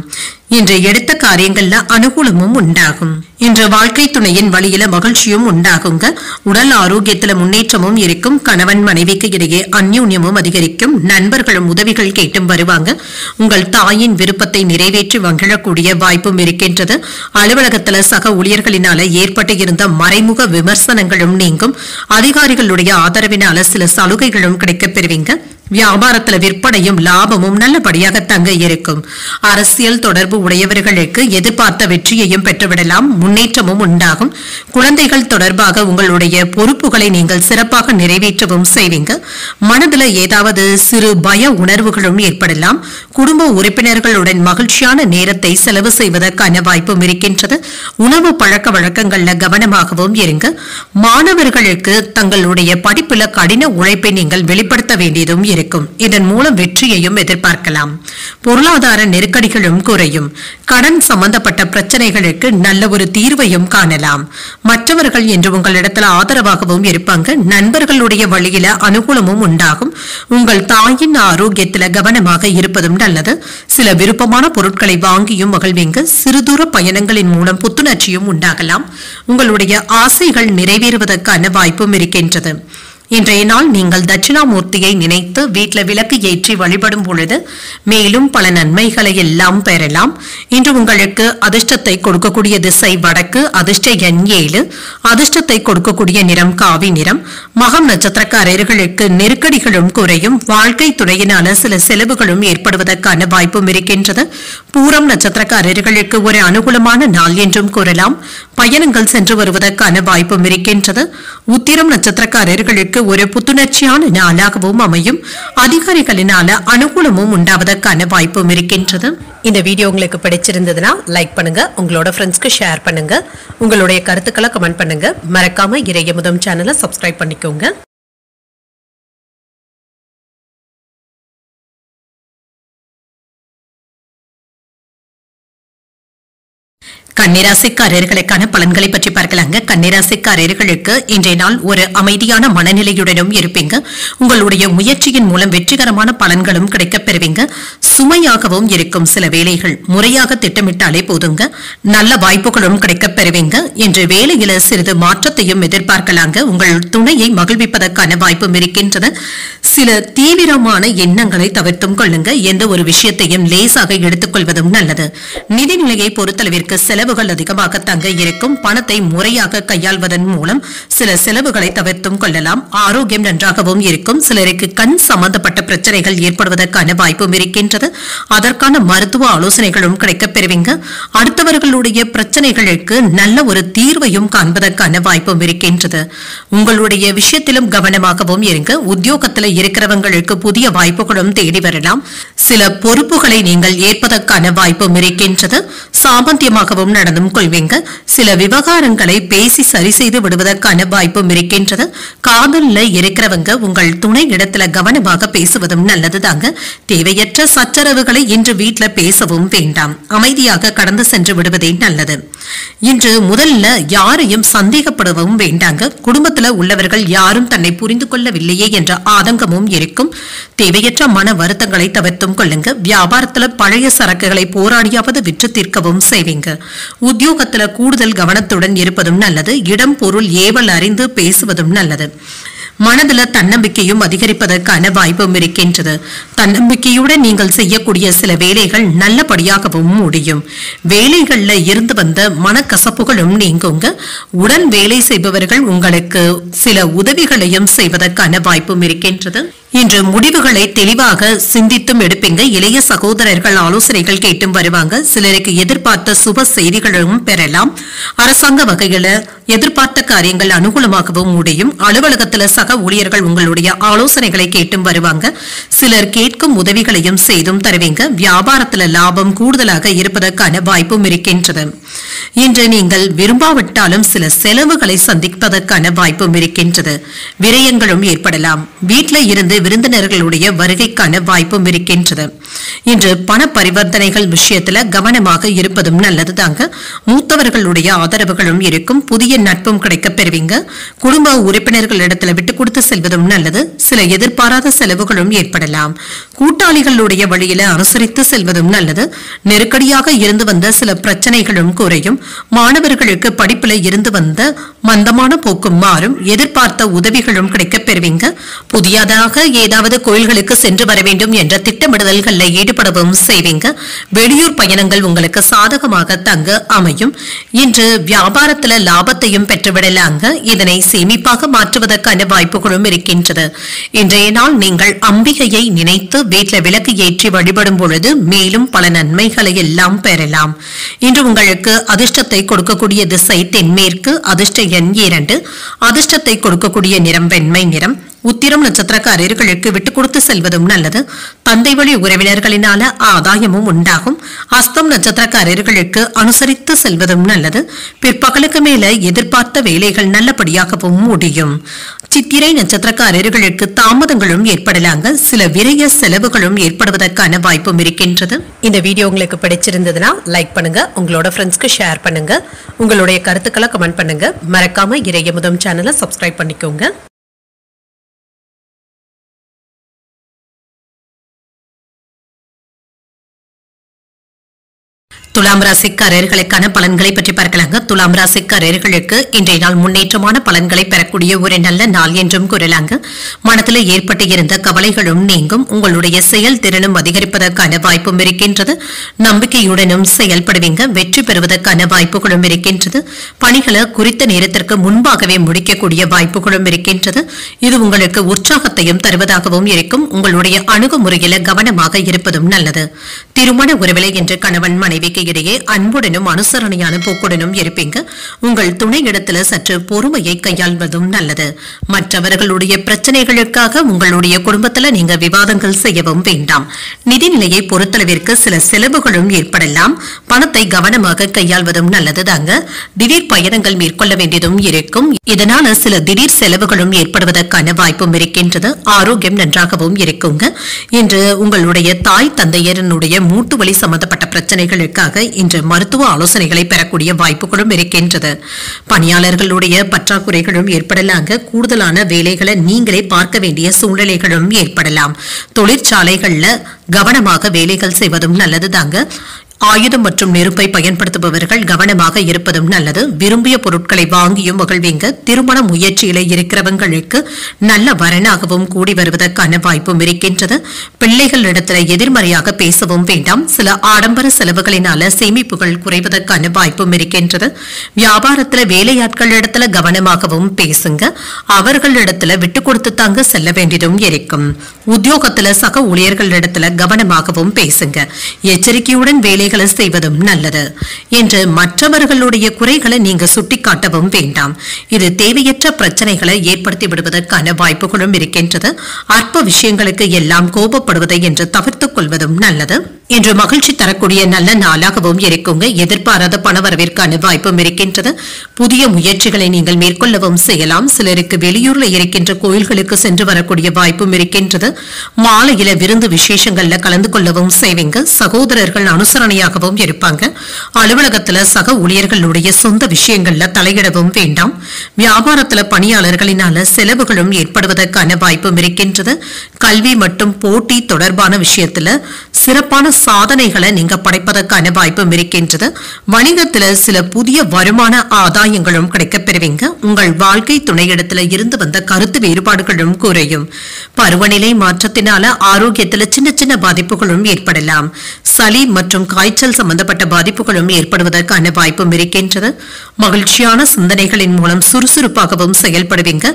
Speaker 1: இன்று எடுத்த காரியங்கள்ல அனுகூலமும் உண்டாகும். இன்று வாழ்க்கை துணையின் வழியில மகிழ்ச்சியும் உண்டாகுங்க. உடல் ஆரோக்கியத்துல முன்னேற்றமும் இருக்கும். கணவன் மனைவிக்கு இடையே அந்யோன்யமும் அதிகரிக்கும். நண்பர்களும் உதவிகள் கேட்டும் வருவாங்க. உங்கள் தாயின் விருப்பத்தை நிறைவேற்றி மகிழக்கூடிய வாய்ப்பும் இருக்கின்றது. அலுவலகத்துல சக ஊழியர்களினால ஏற்பட்டு இருந்த மறைமுக விமர்சனங்களும் நீங்கும். அதிகாரிகளுடைய ஆதரவினால சில சலுகைகளும் கிடைக்கப் பெறுவீங்க. வியாபாரத்துல விற்பனையும் லாபமும் நல்லபடியாக தங்க இருக்கும். அரசியல் தொடர்பு உடையவர்களுக்கு எதிர்பார்த்த வெற்றியையும் பெற்றுவிடலாம். முன்னேற்றமும் உண்டாகும். குழந்தைகள் தொடர்பாக உங்களுடைய பொறுப்புகளை நீங்கள் சிறப்பாக நிறைவேற்றவும் செய்வீங்க. மனதுல ஏதாவது சிறு பய உணர்வுகளும் ஏற்படலாம். குடும்ப உறுப்பினர்களுடன் மகிழ்ச்சியான நேரத்தை செலவு செய்வதற்கான வாய்ப்பும் இருக்கின்றது. உணவு பழக்க வழக்கங்கள்ல கவனமாகவும் இருங்க. மாணவர்களுக்கு தங்களுடைய படிப்புல கடின உழைப்பை நீங்கள் வெளிப்படுத்த வேண்டியதும் இருக்கும். இதன் மூலம் வெற்றியையும் எதிர்பார்க்கலாம். பொருளாதார நெருக்கடிகளும் குறையும். கடன் சம்பந்தப்பட்ட பிரச்சனைகளுக்கு நல்ல ஒரு தீர்வையும் காணலாம். மற்றவர்கள் என்று உங்களிடத்தில் ஆதரவாகவும் இருப்பாங்க. நண்பர்களுடைய வழியில அனுகூலமும் உண்டாகும். உங்கள் தாயின் ஆரோக்கியத்துல கவனமாக இருப்பதும் நல்லது. சில விருப்பமான பொருட்களை வாங்கியும் மகிழ்வீங்க. சிறுதூர பயணங்களின் மூலம் புத்துணர்ச்சியும் உண்டாகலாம். உங்களுடைய ஆசைகள் நிறைவேறுவதற்கான வாய்ப்பும் இருக்கின்றது. இன்றைய நாள் நீங்கள் தட்சிணாமூர்த்தியை நினைத்து வீட்டில் விளக்கு ஏற்றி வழிபடும் பொழுது மேலும் பல நன்மைகளை எல்லாம் பெறலாம். இன்று உங்களுக்கு அதிர்ஷ்டத்தை கொடுக்கக்கூடிய திசை வடக்கு. அதிர்ஷ்ட எண் 7. அதிர்ஷ்டத்தை கொடுக்கக்கூடிய நிறம் காவி நிறம். மகம் நட்சத்திரக்காரர்களுக்கு நெருக்கடிகளும் குறையும். வாழ்க்கை துணையினால சில செலவுகளும் ஏற்படுவதற்கான வாய்ப்பும் இருக்கின்றது. பூரம் நட்சத்திரக்காரர்களுக்கு ஒரு அனுகூலமான நாள் என்றும் கூறலாம். பயணங்கள் சென்று வருவதற்கான வாய்ப்பும் இருக்கின்றது. உத்திரம் நட்சத்திரக்காரர்களுக்கு ஒரு புத்துணர்ச்சியான நாளாகவும் அமையும். அதிகாரிகளினால அனுகூலமும் உண்டாவதற்கான வாய்ப்பும் இருக்கின்றது. இந்த வீடியோ உங்களுக்கு பிடிச்சிருந்ததுன்னா லைக் பண்ணுங்க. உங்களோட ஃப்ரெண்ட்ஸ்க்கு ஷேர் பண்ணுங்க. உங்களுடைய கருத்துக்களை கமெண்ட் பண்ணுங்க. மறக்காம இறையமுதம் சேனலை சப்ஸ்கிரைப் பண்ணிக்கோங்க. கன்னிராசிக்காரர்களுக்கான பலன்களை பற்றி பார்க்கலாங்க. கன்னிராசிக்காரர்களுக்கு இன்றைய நாள் ஒரு அமைதியான மனநிலையுடனும் இருப்பீங்க. உங்களுடைய முயற்சியின் மூலம் வெற்றிகரமான பலன்களும் கிடைக்கப் பெறுவீங்க. சுமையாகவும் இருக்கும் சில வேலைகள் முறையாக திட்டமிட்டாலே போதுங்க. நல்ல வாய்ப்புகளும் கிடைக்கப் பெறுவீங்க. இன்று வேலையில சிறிது மாற்றத்தையும் எதிர்பார்க்கலாங்க. உங்கள் துணையை மகிழ்விப்பதற்கான வாய்ப்பும் இருக்கின்றது. சில தீவிரமான எண்ணங்களை தவிர்த்தும் கொள்ளுங்க. எந்த ஒரு விஷயத்தையும் லேசாக எடுத்துக் கொள்வதும் நல்லது. நிதிநிலையை பொறுத்தளவிற்கு செலவுகள் அதிகமாக தங்க இருக்கும். பணத்தை முறையாக கையாள்வதன் மூலம் சில செலவுகளை தவிர்த்தும் கொள்ளலாம். ஆரோக்கியம் நன்றாகவும் இருக்கும். சிலருக்கு கண் சம்பந்தப்பட்ட பிரச்சனைகள் ஏற்படுவதற்கான வாய்ப்பும் இருக்கின்றது. அதற்கான மருத்துவ ஆலோசனைகளும் கிடைக்கப் பெறுவீங்க. அடுத்தவர்களுடைய பிரச்சனைகளுக்கு நல்ல ஒரு தீர்வையும் காண்பதற்கான வாய்ப்பும் இருக்கின்றது. உங்களுடைய விஷயத்திலும் கவனமாகவும் இருங்க. உத்தியோகத்தில் இருக்கிறவங்களுக்கு புதிய வாய்ப்புகளும் தேடி வரலாம். சில பொறுப்புகளை நீங்கள் ஏற்பதற்கான வாய்ப்பும் இருக்கின்றது. சாமந்தியமாகவும் நடந்தும் கொள்வீங்க. சில விவகாரங்களை பேசி சரி செய்து விடுவதற்கான வாய்ப்பும் இருக்கின்றது. காதல்ல இருக்கிறவங்க உங்கள் துணை இடத்துல கவனமாக பேசுவதும் நல்லதுதாங்க. தேவையற்ற சச்சரவுகளை இன்று வீட்டுல பேசவும் வேண்டாம். அமைதியாக கடந்து சென்று விடுவதே நல்லது. இன்று முதல்ல யாரையும் சந்தேகப்படவும் வேண்டாங்க. குடும்பத்துல உள்ளவர்கள் யாரும் தன்னை புரிந்து கொள்ளவில்லையே என்ற ஆதங்கமும் இருக்கும். தேவையற்ற மன வருத்தங்களை தவிர்த்தும் கொள்ளுங்க. வியாபாரத்துல பழைய சரக்குகளை போராடியாவது விற்று தீர்க்கவும் செய்வீங்க. உத்தியோகத்துல கூடுதல் கவனத்துடன் இருப்பதும் நல்லது. இடம் பொருள் ஏவல் அறிந்து பேசுவதும் நல்லது. மனதுல தன்னம்பிக்கையும் அதிகரிப்பதற்கான வாய்ப்பும் இருக்கின்றது. தன்னம்பிக்கையுடன் நீங்கள் செய்யக்கூடிய சில வேலைகள் நல்லபடியாகவும் முடியும். வேலைகள்ல இருந்து வந்த மனக்கசப்புகளும் நீங்குங்க. உடன் வேலை செய்பவர்கள் உங்களுக்கு சில உதவிகளையும் செய்வதற்கான வாய்ப்பும் இருக்கின்றது. இன்று முடிவுகளை தெளிவாக சிந்தித்தும் எடுப்பீங்க. இளைய சகோதரர்கள் ஆலோசனைகள் கேட்டும் வருவாங்க. சிலருக்கு எதிர்பார்த்த சுப செய்திகளும் பெறலாம். அரசாங்க வகையில எதிர்பார்த்த காரியங்கள் அனுகூலமாகவும் முடியும். அலுவலகத்துல சக ஊழியர்கள் உங்களுடைய ஆலோசனைகளை கேட்டும் வருவாங்க. சிலர் கேட்கும் உதவிகளையும் செய்தும் தருவீங்க. வியாபாரத்துல லாபம் கூடுதலாக இருப்பதற்கான வாய்ப்பும் இருக்கின்றது. இன்று நீங்கள் விரும்பாவிட்டாலும் சில செலவுகளை சந்திப்பதற்கான வாய்ப்பும் இருக்கின்றது. விரயங்களும் ஏற்படலாம். வீட்டில் இருந்து விருந்தினர்களுடைய வருகைக்கான வாய்ப்பும் இருக்கின்றது. இன்று பண பரிவர்த்தனைகள் விஷயத்துல கவனமாக இருப்பதும் நல்லது தாங்க. மூத்தவர்களுடைய ஆதரவுகளும் இருக்கும். புதிய நட்பும் கிடைக்க பெறுவீங்க. குடும்ப உறுப்பினர்களிடத்துல விட்டு கொடுத்து செல்வதும் நல்லது. சில எதிர்பாராத செலவுகளும் ஏற்படலாம். கூட்டாளிகளுடைய வழியில அனுசரித்து செல்வதும் நல்லது. நெருக்கடியாக இருந்து வந்த சில பிரச்சனைகளும் குறையும். மாணவர்களுக்கு படிப்புல இருந்து வந்த மந்தமான போக்கும் மாறும். எதிர்பார்த்த உதவிகளும் கிடைக்க பெறுவீங்க. புதியதாக ஏதாவது கோயில்களுக்கு சென்று வர வேண்டும் என்ற திட்டமிடுதல்களில் ஈடுபடவும் செய்வீங்க. வெளியூர் பயணங்கள் உங்களுக்கு சாதகமாக தங்க அமையும். இன்று வியாபாரத்துல லாபத்தையும் பெற்றுவிடலாங்க. இதனை சேமிப்பாக மாற்றுவதற்கான வாய்ப்புகளும் இருக்கின்றது. இன்றைய நாள் நீங்கள் அம்பிகையை நினைத்து வீட்டில் விளக்கு ஏற்றி வழிபடும் பொழுது மேலும் பல நன்மைகளை எல்லாம் பெறலாம். இன்று உங்களுக்கு அதிர்ஷ்டத்தை கொடுக்கக்கூடிய திசை தென்மேற்கு. அதிர்ஷ்ட எண் 2. அதிர்ஷ்டத்தை கொடுக்கக்கூடிய நிறம் வெண்மை நிறம். உத்திரம் நட்சத்திரக்காரர்களுக்கு விட்டு கொடுத்து செல்வதும் நல்லது. தந்தை வழி உறவினர்களினால ஆதாயமும் உண்டாகும். அஸ்தம் நட்சத்திரக்காரர்களுக்கு அனுசரித்து செல்வதும் நல்லது. பிற்பகலுக்கு மேல எதிர்பார்த்த வேலைகள் நல்லபடியாகவும் முடியும். சித்திரை நட்சத்திரக்காரர்களுக்கு தாமதங்களும் ஏற்படலாங்க. சில விரைய செலவுகளும் ஏற்படுவதற்கான வாய்ப்பும் இருக்கின்றது. இந்த வீடியோ உங்களுக்கு பிடிச்சிருந்ததுன்னா லைக் பண்ணுங்க. உங்களோட ஃப்ரெண்ட்ஸ்க்கு ஷேர் பண்ணுங்க. உங்களுடைய கருத்துக்களை கமெண்ட் பண்ணுங்க. மறக்காம இறையமுதம் சேனலை சப்ஸ்கிரைப் பண்ணிக்கோங்க. துலாம் ராசிக்காரர்களுக்கான பலன்களை பற்றி பார்க்கலாங்க. துலாம் ராசிக்காரர்களுக்கு இன்றைய நாள் முன்னேற்றமான பலன்களை பெறக்கூடிய ஒரு நல்ல நாள் என்றும் கூறலாங்க. மனதில் ஏற்பட்டு இருந்த கவலைகளும் நீங்கும். உங்களுடைய செயல்திறனும் அதிகரிப்பதற்கான வாய்ப்பும் இருக்கின்றது. நம்பிக்கையுடனும் செயல்படுவீங்க. வெற்றி பெறுவதற்கான வாய்ப்புகளும் இருக்கின்றது. பணிகளை குறித்த நேரத்திற்கு முன்பாகவே முடிக்கக்கூடிய வாய்ப்புகளும் இருக்கின்றது. இது உங்களுக்கு உற்சாகத்தையும் தருவதாகவும் இருக்கும். உங்களுடைய அணுகுமுறையில கவனமாக இருப்பதும் நல்லது. திருமண உறவிலை என்று கணவன் மனைவிக்கு இடையே அன்புடனும் அனுசரணையான போக்குடனும் இருப்பீங்க. உங்கள் துணை இடத்துல சற்று பொறுமையை கையாள்வதும் நல்லது. மற்றவர்களுடைய பிரச்சனைகளுக்காக உங்களுடைய குடும்பத்துல நீங்க விவாதங்கள் செய்யவும் வேண்டாம். நிதிநிலையை பொறுத்தளவிற்கு சில செலவுகளும் ஏற்படலாம். பணத்தை கவனமாக கையாள்வதும் நல்லது தாங்க. திடீர் பயணங்கள் மேற்கொள்ள வேண்டியதும் இருக்கும். இதனால சில திடீர் செலவுகளும் ஏற்படுவதற்கான வாய்ப்பும் இருக்கின்றது. ஆரோக்கியம் நன்றாகவும் இருக்குங்க. இன்று உங்களுடைய தாய் தந்தையரனுடைய மூட்டு வலி சம்பந்தப்பட்ட பிரச்சனைகளுக்காக இன்று மருத்துவ ஆலோசனைகளை பெறக்கூடிய வாய்ப்புகளும் இருக்கின்றது. பணியாளர்களுடைய பற்றாக்குறைகளும் ஏற்படலாங்க. கூடுதலான வேலைகளை நீங்களே பார்க்க வேண்டிய சூழ்நிலைகளும் ஏற்படலாம். தொழிற்சாலைகள்ல கவனமாக வேலைகள் செய்வதும் நல்லது தாங்க. ஆயுதம் மற்றும் நெருப்பை பயன்படுத்துபவர்கள் கவனமாக இருப்பதும் நல்லது. விரும்பிய பொருட்களை வாங்கியும் மகிழ்வீங்க. திருமண முயற்சியில இருக்கிறவங்களுக்கு நல்ல வரனாகவும் கூடி வருவதற்கான வாய்ப்பும் இருக்கின்றது. பிள்ளைகளிடத்துல எதிர்மறையாக பேசவும் வேண்டாம். சில ஆடம்பர செலவுகளினால சேமிப்புகள் குறைவதற்கான வாய்ப்பும் இருக்கின்றது. வியாபாரத்துல வேலையாட்களிடத்துல கவனமாகவும் பேசுங்க. அவர்களிடத்துல விட்டு கொடுத்து தாங்க செல்ல வேண்டியதும் இருக்கும். உத்தியோகத்துல சக ஊழியர்களிடத்துல கவனமாகவும் பேசுங்க. எச்சரிக்கையுடன் வேலை செய்வதும் நல்லது. என்று மற்றவர்களுடைய குறைகளை நீங்க சுட்டிக்காட்டவும் வேண்டாம். இது தேவையற்ற பிரச்சனைகளை ஏற்படுத்தி விடுவதற்கான வாய்ப்புகளும் இருக்கின்றது. அற்ப விஷயங்களுக்கு எல்லாம் கோபப்படுவதை என்று தவிர்த்துக் கொள்வதும் நல்லது. இன்று மகிழ்ச்சி தரக்கூடிய நல்ல நாளாகவும் இருக்குங்க. எதிர்பாராத பணவரவிற்கான வாய்ப்பும் இருக்கின்றது. புதிய முயற்சிகளை நீங்கள் மேற்கொள்ளவும் செய்யலாம். சிலருக்கு வெளியூர்ல இருக்கின்ற கோயில்களுக்கு சென்று வரக்கூடிய வாய்ப்பும் இருக்கின்றது. மாலையில விருந்து விசேஷங்கள்ல கலந்து கொள்ளவும் செய்வீங்க. சகோதரர்கள் அனுசரணையாகவும் இருப்பாங்க. அலுவலகத்துல சக ஊழியர்களுடைய சொந்த விஷயங்கள்ல தலையிடவும் வேண்டாம். வியாபாரத்துல நிறுவனத்துல பணியாளர்களினால செலவுகளும் ஏற்படுவதற்கான வாய்ப்பும் இருக்கின்றது. கல்வி மற்றும் போட்டி தொடர்பான விஷயத்துல சிறப்பான சாதனைகளை நீங்க படைப்பதற்கான வாய்ப்பும் இருக்கின்றது. வணிகத்துல சில புதிய வருமான ஆதாயங்களும் கிடைக்கப் பெறுவீங்க. உங்கள் வாழ்க்கை துணையிடத்துல இருந்து வந்த கருத்து வேறுபாடுகளும் குறையும். பருவநிலை மாற்றத்தினால ஆரோக்கியத்துல சின்ன சின்ன பாதிப்புகளும் ஏற்படலாம். சளி மற்றும் காய்ச்சல் சம்பந்தப்பட்ட பாதிப்புகளும் ஏற்படுவதற்கான வாய்ப்பும் இருக்கின்றது. மகிழ்ச்சியான சிந்தனைகளின் மூலம் சுறுசுறுப்பாகவும் செயல்படுவீங்க.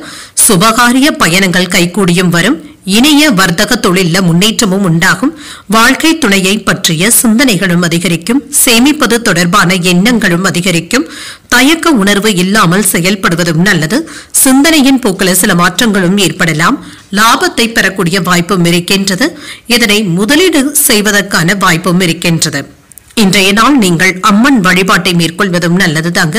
Speaker 1: சுபகாரிய பயணங்கள் கைகூடியும் வரும். இணைய வர்த்தக தொழில முன்னேற்றமும் உண்டாகும். வாழ்க்கை துணையை பற்றிய சிந்தனைகளும் அதிகரிக்கும். சேமிப்பது தொடர்பான எண்ணங்களும் அதிகரிக்கும். தயக்க உணர்வு இல்லாமல் செயல்படுவதும் நல்லது. சிந்தனையின் போக்கில சில மாற்றங்களும் ஏற்படலாம். லாபத்தை பெறக்கூடிய வாய்ப்பும் இருக்கின்றது. இதனை முதலீடு செய்வதற்கான வாய்ப்பும் இருக்கின்றது. இன்றைய நாள் நீங்கள் அம்மன் வழிபாட்டை மேற்கொள்வதும் நல்லது தாங்க.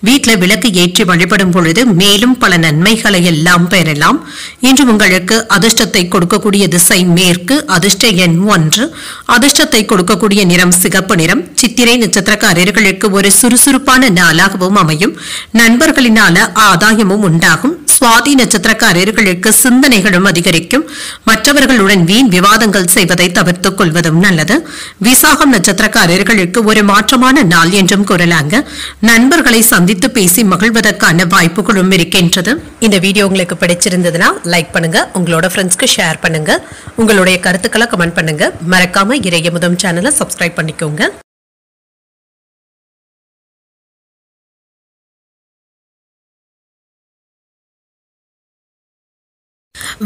Speaker 1: வீட்டில் விளக்கு ஏற்றி வழிபடும் பொழுது மேலும் பல நன்மைகளை எல்லாம் பெறலாம். இன்று உங்களுக்கு அதிர்ஷ்டத்தை கொடுக்கக்கூடிய திசை மேற்கு. அதிர்ஷ்ட எண் 1. அதிர்ஷ்டத்தை கொடுக்கக்கூடிய நிறம் சிகப்பு நிறம். சித்திரை நட்சத்திரக்காரர்களுக்கு ஒரு சுறுசுறுப்பான நாளாகவும் அமையும். நண்பர்களினால ஆதாயமும் உண்டாகும். சுவாதி நட்சத்திரக்காரர்களுக்கு சிந்தனைகளும் அதிகரிக்கும். மற்றவர்களுடன் வீண் விவாதங்கள் செய்வதை தவிர்த்துக் கொள்வதும் நல்லது. விசாகம் நட்சத்திரக்காரர்களுக்கு ஒரு மாற்றமான நாள் என்றும் கூறலாங்க. நண்பர்களை சந்தித்து பேசி மகிழ்வதற்கான வாய்ப்புகளும் இருக்கின்றது. இந்த வீடியோ உங்களுக்கு பிடிச்சிருந்ததுன்னா லைக் பண்ணுங்க. உங்களோட ஃப்ரெண்ட்ஸ்க்கு ஷேர் பண்ணுங்க. உங்களுடைய கருத்துக்களை கமெண்ட் பண்ணுங்க. மறக்காம இறையமுதம் சேனலை சப்ஸ்கிரைப் பண்ணிக்கோங்க.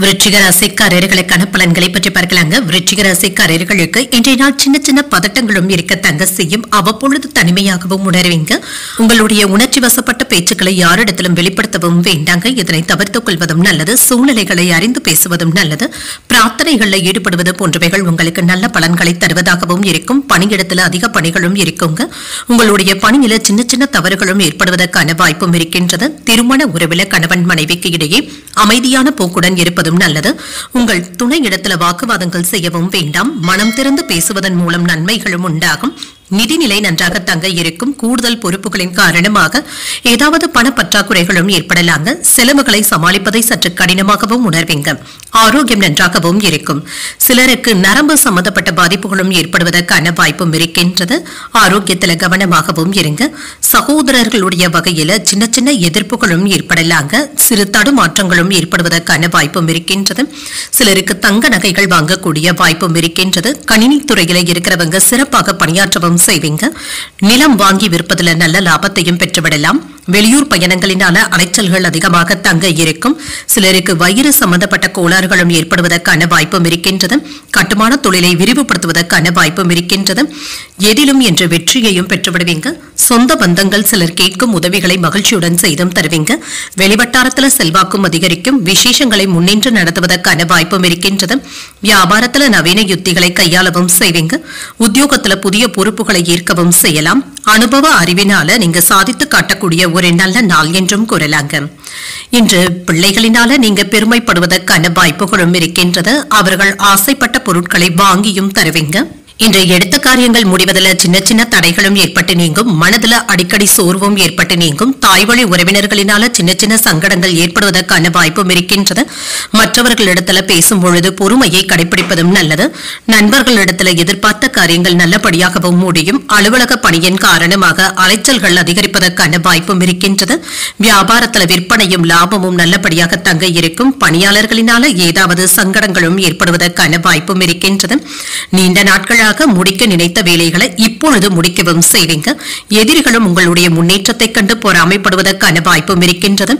Speaker 1: விருச்சிக ராசிக்காரர்களுக்கான பலன்களை பற்றி பார்க்கலாங்க. விருச்சிக ராசிக்காரர்களுக்கு இன்றைய நாள் சின்ன சின்ன பதட்டங்களும் இருக்கத்தங்க செய்யும். அவ்வப்பொழுது தனிமையாகவும் உணர்வீங்க. உங்களுடைய உணர்ச்சி வசப்பட்ட பேச்சுக்களை யாரிடத்திலும் வெளிப்படுத்தவும் வேண்டாங்க. இதனை தவிர்த்துக் கொள்வதும் நல்லது. சூழ்நிலைகளை அறிந்து பேசுவதும் நல்லது. பிரார்த்தனைகளில் ஈடுபடுவது போன்றவைகள் உங்களுக்கு நல்ல பலன்களை தருவதாகவும் இருக்கும். பணியிடத்தில் அதிக பணிகளும் இருக்குங்க. உங்களுடைய பணியில சின்ன சின்ன தவறுகளும் ஏற்படுவதற்கான வாய்ப்பும் இருக்கின்றது. திருமண உறவில் கணவன் மனைவிக்கு இடையே அமைதியான போக்குடன் இருப்பதும் நல்லது. உங்கள் துணை இடத்துல வாக்குவாதங்கள் செய்யவும் வேண்டாம். மனம் திறந்து பேசுவதன் மூலம் நன்மைகளும் உண்டாகும். நிதிநிலை நன்றாக தங்க இருக்கும். கூடுதல் பொறுப்புகளின் காரணமாக ஏதாவது பண பற்றாக்குறைகளும் ஏற்படலாங்க. செலவுகளை சமாளிப்பதை சற்று கடினமாகவும் உணர்வீங்க. ஆரோக்கியம் நன்றாகவும் இருக்கும். சிலருக்கு நரம்பு சம்பந்தப்பட்ட பாதிப்புகளும் ஏற்படுவதற்கான வாய்ப்பும் இருக்கின்றது. ஆரோக்கியத்தில் கவனமாகவும் இருங்க. சகோதரர்களுடைய வகையில சின்ன சின்ன எதிர்ப்புகளும் ஏற்படலாங்க. சிறு தடுமாற்றங்களும் ஏற்படுவதற்கான வாய்ப்பும் இருக்கின்றது. சிலருக்கு தங்க நகைகள் வாங்கக்கூடிய வாய்ப்பும் இருக்கின்றது. கணினி துறையில இருக்கிறவங்க சிறப்பாக பணியாற்றவும் செய்வீங்க. நிலம் வாங்கி விற்பதில் நல்ல லாபத்தையும் பெற்றுவிடலாம். வெளியூர் பயணங்களினால அலைச்சல்கள் அதிகமாக தங்க இருக்கும். சிலருக்கு வயிறு சம்பந்தப்பட்ட கோளாறுகளும் ஏற்படுவதற்கான வாய்ப்பும் இருக்கின்றது. கட்டுமான தொழிலை விரிவுபடுத்துவதற்கான வாய்ப்பும் இருக்கின்றது. எதிலும் என்று வெற்றியையும் பெற்றுவிடுவீங்க. சொந்த பந்தங்கள் சிலர் கேட்கும் உதவிகளை மகிழ்ச்சியுடன் செய்தும் தருவீங்க. வெளிவட்டாரத்தில் செல்வாக்கும் அதிகரிக்கும். விசேஷங்களை முன்னின்று நடத்துவதற்கான வாய்ப்பும் இருக்கின்றது. வியாபாரத்தில் நவீன யுத்திகளை கையாளவும் செய்வீங்க. உத்தியோகத்தில் புதிய பொறுப்புகளை ஏற்கவும் செய்யலாம். அனுபவ அறிவினால நீங்க சாதித்து காட்டக்கூடிய ஒரு நல்ல நாள் என்றும் கூறலாங்க. இன்று பிள்ளைகளினால நீங்க பெருமைப்படுவதற்கான வாய்ப்புகளும் இருக்கின்றது. அவர்கள் ஆசைப்பட்ட பொருட்களை வாங்கியும் தருவீங்க. இன்று எடுத்த காரியங்கள் முடிவதில் சின்ன சின்ன தடைகளும் ஏற்பட்டு நீங்கும். மனதில் அடிக்கடி சோர்வும் ஏற்பட்டு நீங்கும். தாய்வழி உறவினர்களினால சின்ன சின்ன சங்கடங்கள் ஏற்படுவதற்கான வாய்ப்பும் இருக்கின்றது. மற்றவர்களிடத்துல பேசும் பொழுது பொறுமையை கடைபிடிப்பதும் நல்லது. நண்பர்களிடத்துல எதிர்பார்த்த காரியங்கள் நல்லபடியாகவும் முடியும். அலுவலக பணியின் காரணமாக அலைச்சல்கள் அதிகரிப்பதற்கான வாய்ப்பும் இருக்கின்றது. வியாபாரத்தில் விற்பனையும் லாபமும் நல்லபடியாக தங்க இருக்கும். பணியாளர்களினால ஏதாவது சங்கடங்களும் ஏற்படுவதற்கான வாய்ப்பும் இருக்கின்றது. நீண்ட நாட்கள் முடிக்க நினைத்த வேலைகளை இப்பொழுது முடிக்கவும் செய்வீங்க. எதிரிகளும் உங்களுடைய முன்னேற்றத்தை கண்டு பொறாமைப்படுவதற்கான வாய்ப்பும் இருக்கின்றது.